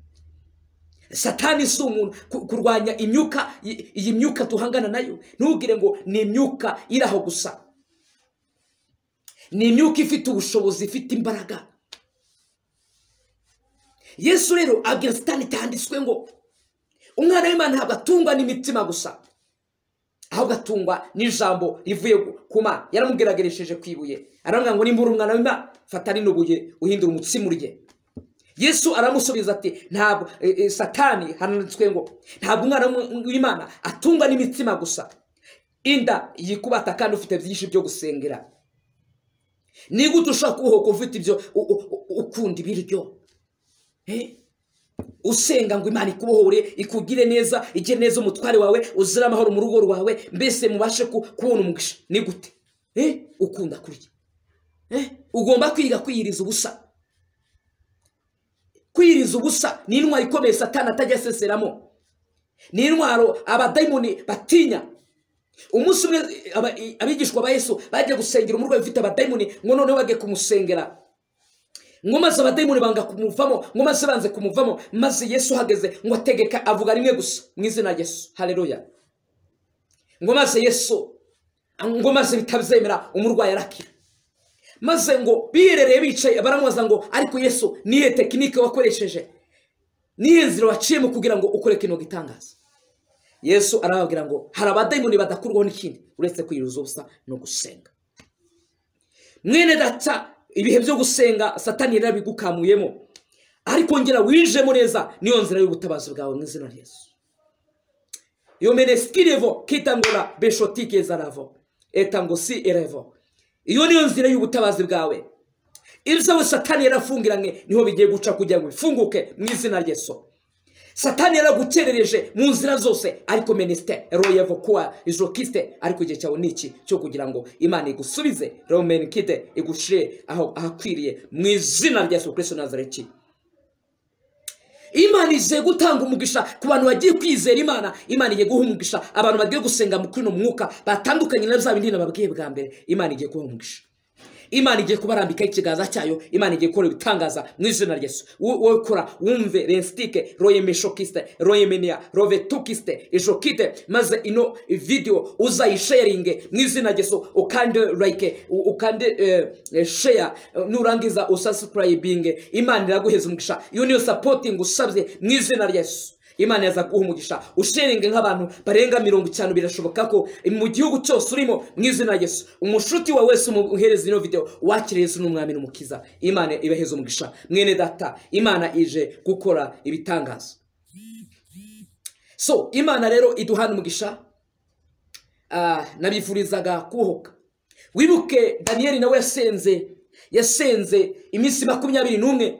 Satani si umuntu kurwanya imyuka iyi myuka tuhangana nayo ntugire ngo ni imyuka iraho gusa ni imyuka ifite ubushobozi ifite imbaraga Yesu rero abwira Satani handitswe ngo umwana w'Imana ntabwo atungwa n'imitima gusa ahubwo atungwa n'ijambo rivuye ku Mana yaramubwirageresheje kwibuye aramubwira ngo nimbura umwana w'Imana fata rino buye uhindura umutsima urye Yesu aramusubiza ati ntabwo Satani handitswe ngo ntabwo umwana w'Imana atungwa n'imitima gusa inda yikubata kandi ufite byinshi byo gusengera ni gute ushaka kuhoka ufite ibyo ukunda ibiryo usenga ngo Imana ikubohore ikugire neza ige neza umutware wawe uzira amahoro mu rugo rwawe mbese mubashe kubona umugisha ni gute ukunda kurya ugomba kwiga kwiyiriza ubusa ni intwaro ikomeye Satani atajya aseseramo ni intwaro abadayimoni batinya umunsi umwe abigishwa ba Yesu bagiye gusengera umurwayi ufite abadayimoni ngo noneho bagiye kumusengera ngo maze abadayimoni banga kumuvamo ngo maze banze kumuvamo maze Yesu hageze ngo ategeka avuga rimwe gusa mu izina rya Yesu haleluya ngo maze Yesu ngo maze bitabyemera umurwayi arakira maze ngo birereye bicaye baramubaza ngo ariko Yesu niye tekinike wakoresheje niye nzira waciyemo kugira ngo ukore kino gitangaza Yesu arababwira ngo hari abadayimoni badakurwaho n'ikindi uretse kwiyiriza ubusa no gusenga mwene data ibihe byo gusenga Satani yarabigukamuyemo ariko ngera winjemo neza niyo nzira y'ubutabazi bwawe mu izina rya Yesu yo meneskirivo kitangora beshotike zaravo etangosi erevo iyo niyo nzira y'ubutabazi bwawe ibyo Satani yarafungiranye niho bigiye guca kugira ngo bifunguke mu izina rya Yesu Satani yaraguterereje mu nzira zose ariko meneste royevo kwa ijokiste ariko igihe cyawe niki cyo kugira ngo Imana igusubize romenkite igushire aho ahakwiriye mu izina rya Yesu Kristo Nazareti Imana ize gutanga umugisha ku bantu bagiye kwizera Imana igiye guha umugisha abantu bagiye gusenga mu kuri no mwuka batandukanye na za bindi nababwiye bwa mbere Imana igiye guha umugisha Imana igiye kubarambika ikiganza cyayo Imana igiye gukora ibitangaza mu izina rya Yesu wowe kora wumve renstike royemeshokiste royemenia rovetukiste ejokite maze ino video uzayisharinge mu izina rya Yesu ukande like ukande share nurangiza usubscribing Imana iraguheza umugisha iyo niyo supporting usabye mu izina rya Yesu Imana yaza guha umugisha usharinge nk'abantu barenga 50 birashoboka ko mu gihugu cyose urimo mu izina rya Yesu umushuti wa wese umuhereza ino video wakire Yesu n'umwami n'umukiza Imana ibaheza umugisha mwene data Imana ije gukora ibitangaza so Imana rero iduhana umugisha nabifurizaga kuhoka wibuke Daniel nawe yasenze iminsi 21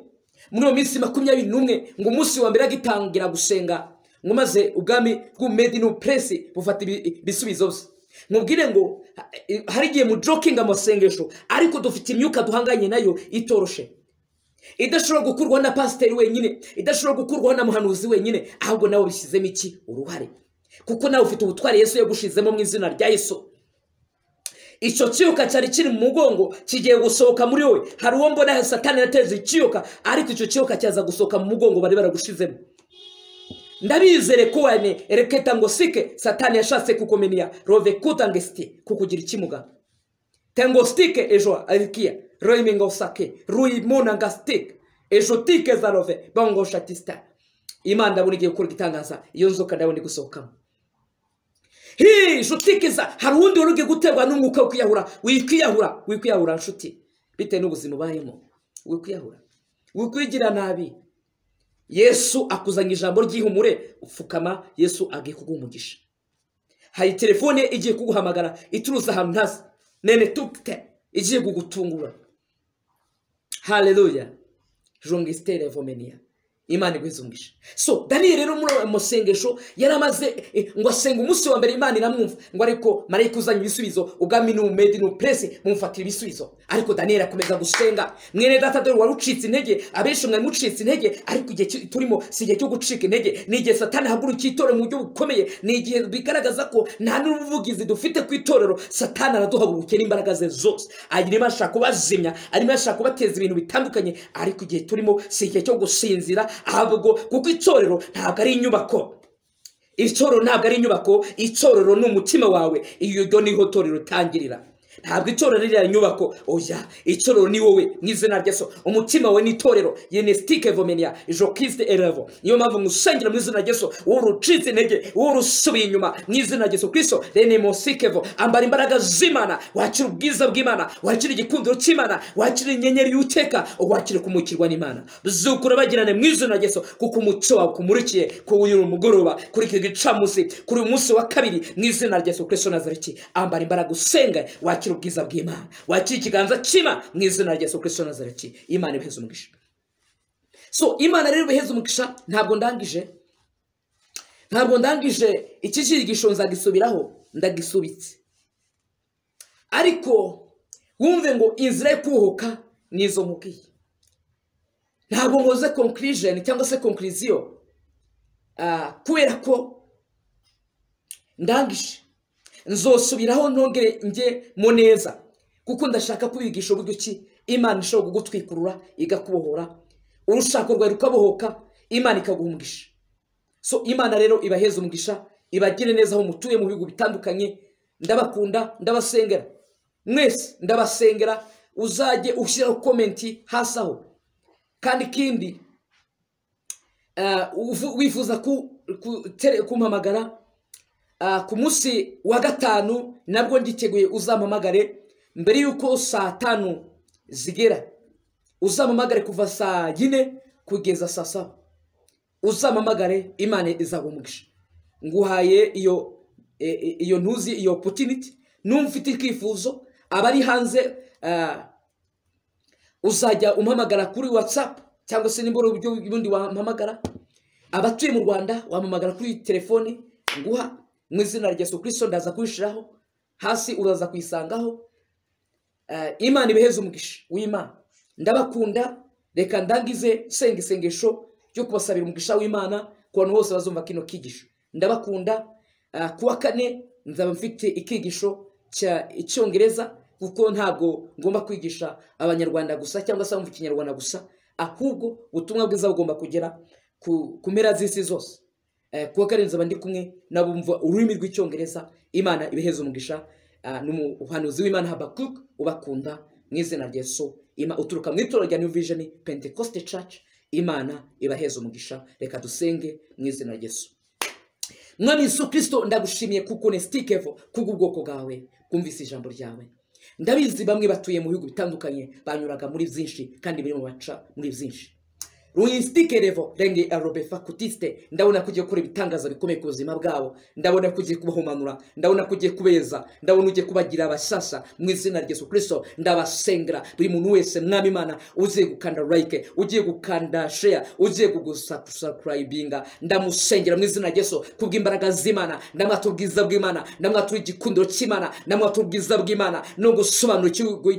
muri iyo minsi 21 ngo umunsi wa mbere agitangira gusenga ngo maze ubwami bw'Umedi n'Uperesi bufata bisubizo bye mubwire ngo hari giye mu joking amasengesho ariko dufite imyuka duhanganye nayo itoroshe idashobora gukurwa na pastor wenyine idashobora gukurwa na muhanuzi wenyine ahubwo nawe bishyizemo iki uruhare kuko nawe ufite ubutware Yesu yagushizemo mu izina rya Yesu icyo cyuka cyari kiri mu mugongo kigiye gusohoka muri wowe hari uwo mbona Satani yateje icyuka ariko icyo cyuka cyaza gusohoka mu mugongo bari baragushizemo ndabizere ko wane ereketa ngo sike Satani yashatse kukomenia rove kutangesti kukugira ikimuga tengo stike ejo alikia roimingo sake rui mona gastik ejo tike za rove bongo shatista Imana ndaburigiye gukora gitangaza iyo nzoka ndabone gusohokamo shutikiza hari undi uruge guterwa n'umwuka wikiyahura nshuti bite n'ubuzima bayemo wikwigira nabi Yesu akuzanye ijambo ry'ihumure, upfukama, Yesu agiye kuguha umugisha. Hari telefone igiye kuguhamagara ituruza ahantu ntazi, nene tukte igiye kugutungura. Haleluya. Jongistere vomenia. Imana igwizungisha. So Daniel rero muri musengesho yaramaze ngo asenga umunsi wa mbere, Imana iramwumva, ngo ariko marayika uzanye ibisubizo, ubwami n'umedi n'upresse mumfatira ibisubizo. Ariko Daniel akomeza gusenga. Mwene data dore warucitse intege, abenshi mwe mucitse intege, ariko igihe turimo si igihe cyo gucika intege, ni igihe Satani hagurukiye itorero mu buryo bukomeye, ni igihe bigaragaza ko nta n'ubuvugizi dufite ku itorero. Satani araduhagurukiye n'imbaraga ze zose, arimo ashaka kubazimya, arimo ashaka kubateza ibintu bitandukanye, ariko igihe turimo si igihe cyo gusinzira, ahubwo kuko itorero ntabwo ari inyubako. Itorero ntabwo ari inyubako, itorero ni umutima wawe. Iyo niho itorero utangirira. Ntabwo itorero ari inyubako, oya, itorero ni wowe mwizina rya Yesu. Umutima wawe ni itorero. Yenestike vomenia jokiste elevo. Niyo mpamvu musengera mwizina rya Yesu, urucitse intege, urusubiye inyuma mwizina rya Yesu Kristo. Rene mosikevo, ambara imbaraga z'Imana, wakira ubwiza bw'Imana, wakira igikundiro cy'Imana, wakira inyenyeri y'uteka, wakira kumukirwa n'Imana. Bizukura bagirane mwizina rya Yesu, kuko umucyo wawe kumurikiye ku uyu mugoroba, kuri iki gicamunsi, kuri umunsi wa kabiri mwizina rya Yesu Kristo Nazareti. Ambara imbaraga usenga, wakira ubwiza bw'Imana, wakira ikiganza cy'Imana mwizina rya Yesu Kristo Nazareti. Imana ibiheze umugisha. So Imana rero ibiheze umugisha. Ntabwo ndangije iki cyigisho, nzagisubiraho, ndagisubitse. Ariko wumve ngo inzira yo kuhoka nizo mukiye. Ntabwo nkoze conclusion cyangwa se conclusion, kubera ko ndangije. Nzosubiraho ntongere nge mu neza, kuko ndashaka kubigisha uburyo ki Imana ishobora kugutwikurura igakubohora, urushako rwawe rukabohoka, Imana ikaguha umugisha. So Imana rero ibaheze umugisha, ibagire neza aho mutuye mu bihugu bitandukanye. Ndabakunda, ndabasengera mwese, ndabasengera. Uzajye ushyiraho komenti hasi aho. Kandi kindi wifuza kumpamagara ku munsi wa gatanu, nabwo nditeguye, uzampamagare mbere yuko saa 5 zigera. Uzampamagare kuva saa 4 kugeza saa 7. Uzampamagare, Imana izagumugisha. Nguhaye iyo ntuzi, iyo opportunity. Numfite ikifuzo, abari hanze uzajya umpamagara kuri WhatsApp, cyangwa se nimboro uburyo bundi wampamagara. Abatuye mu Rwanda wampamagara kuri telefoni nguha mwizina rya Yesu Kristo, ndaza kwishiraho hasi, uraza kwisangaho. Imana ibeheze umugisha w'Imana. Ndabakunda. Reka ndangize senga isengesho ryo kubasabira umugisha w'Imana ku bantu bose bazumva kino kigisho. Ndabakunda. Kuwa 4 nzaba mfite ikigisho cya Icyongereza, kuko ntabwo ngomba kwigisha Abanyarwanda gusa cyangwa se mu Kinyarwanda gusa, ahubwo ubutumwa bwiza bugomba kugera ku mpera z'isi zose. Kuwa 4 nzaba ndi kumwe nabumva ururimi rw'Icyongereza. Imana ibeheze umugisha. N'umuhanuzi w'Imana Habakuk ubakunda mwizina rya Yesu. Uturuka mu itorero rya New Vision Pentecost Church. Imana ibaheze umugisha. Reka dusenge mwizina rya Yesu. Mwami Yesu Kristo, ndagushimiye kuko nestikevo kubw'ubwoko bwawe kumvise ijambo ryawe. Ndabizi bamwe batuye mu bihugu bitandukanye, banyuraga muri byinshi kandi birimo baca muri byinshi. Ruinstikerevo renge arobefa kutiste, ndabona kugiye kuri bitangaza bikomeye ku buzima bwabo, ndabona kugiye kubahumanura, ndabona kugiye kubeza, ndabona ugiye kubagira abashasha mwizina rya Yesu Kristo. Ndabasengera buri muntu wese mwami Imana, ugiye gukanda like, ugiye gukanda share, ugiye gusubscribinga, ndamusengera mwizina rya Yesu kubw'imbaraga z'Imana, ndamwatubwiza bw'Imana, ndamwatura igikundiro cy'Imana, ndamwatubwiza bw'Imana no gusobanura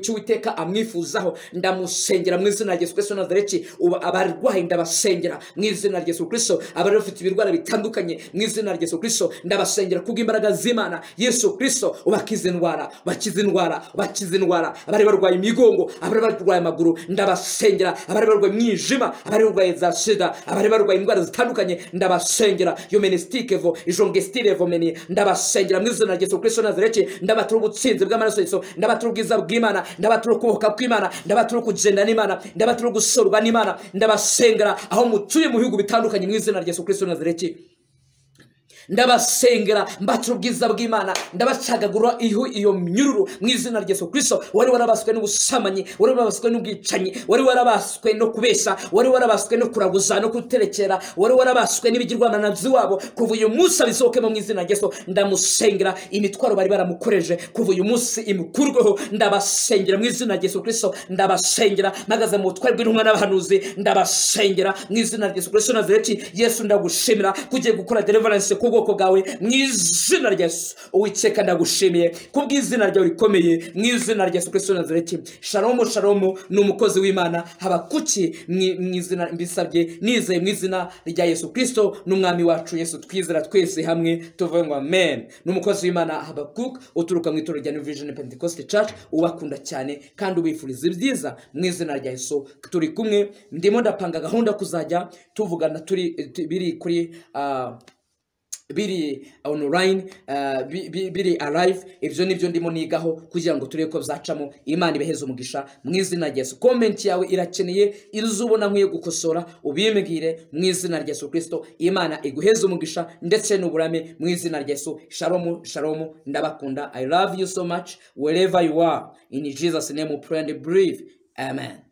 cy'Uwiteka amwifuzaho. Ndamusengera mwizina rya Yesu Kristo Nazareti. Abarwayi ndabasengera mwizina rya Yesu Kristo, abari bafite ibirwara bitandukanye mwizina rya Yesu Kristo, ndabasengera kubw'imbaraga z'Imana. Yesu Kristo ubakize indwara, bakize indwara, abari barwaye imigongo, abari barwaye amaguru, ndabasengera. Abari barwaye mwijima, abari barwaye za sida, abari barwaye indwara zitandukanye, ndabasengera. Yomenestikevo ijongestireve meni, ndabasengera mwizina rya Yesu Kristo Nazareti. Ndabatura ubutsinzi bw'amaraso Yesu, ndabatura ubwiza bw'Imana, ndabatura kubohoka kw'Imana, ndabatura kugenda n'Imana, ndabatura gusorwa n'Imana. Ndabasengera aho mutuye mu bihugu bitandukanye mwizina rya Yesu Kristo Nazareti. ndabasengera mbaca ubwiza bw'Imana, ndabacagagura iyo myururu mu izina rya Yesu Kristo. Wari warabaswe n'ubusamanyi, wari warabaswe n'ubwicanyi, wari warabaswe no kubesha, wari warabaswe no kuraguza no kuterekera, wari warabaswe n'ibigirwamana wabo, kuva uyu munsi abisohokemo mu izina rya Yesu. Ndamusengera imitwaro bari baramukoreje, kuva uyu munsi imukurweho. Ndabasengera mu izina rya Yesu Kristo, ndabasengera mpagaze mu butware bw'intumwa n'abahanuzi, ndabasengera mu izina rya Yesu Kristo Nazareti. Yesu ndagushimira kugiye gukora deliverance ku bwoko bwawe mu izina rya Yesu. Uwiteka ndagushimiye kubw'izina ryawe rikomeye mu izina rya Yesu Kristo Nazareti. Shalom shalom, n'umukozi w'Imana Habakuki mu izina mbisabye nizeye mu izina rya Yesu Kristo n'umwami wacu Yesu, twizera twese hamwe tuvuge ngo amen. N'umukozi w'Imana Habakuki uturuka mu itorero rya New Vision Pentecostal Church, ubakunda cyane kandi ubifuriza ibyiza mu izina rya Yesu. Turi kumwe, ndimo ndapanga gahunda kuzajya tuvugana biri kuri biri online, biri alive. Ibyo nibyo ndimo nigaho kugira ngo turebe ko bzacamo. Imana ibeheze umugisha mu izina rya Yesu. Comment yawe irakeneye, izubona nkwiye gukosora ubimbwire mu izina rya Yesu Kristo. Imana iguheze umugisha ndetse n'uburame mu izina rya Yesu. Shalom shalom, ndabakunda. I love you so much wherever you are. In Jesus name we pray and believe. Amen.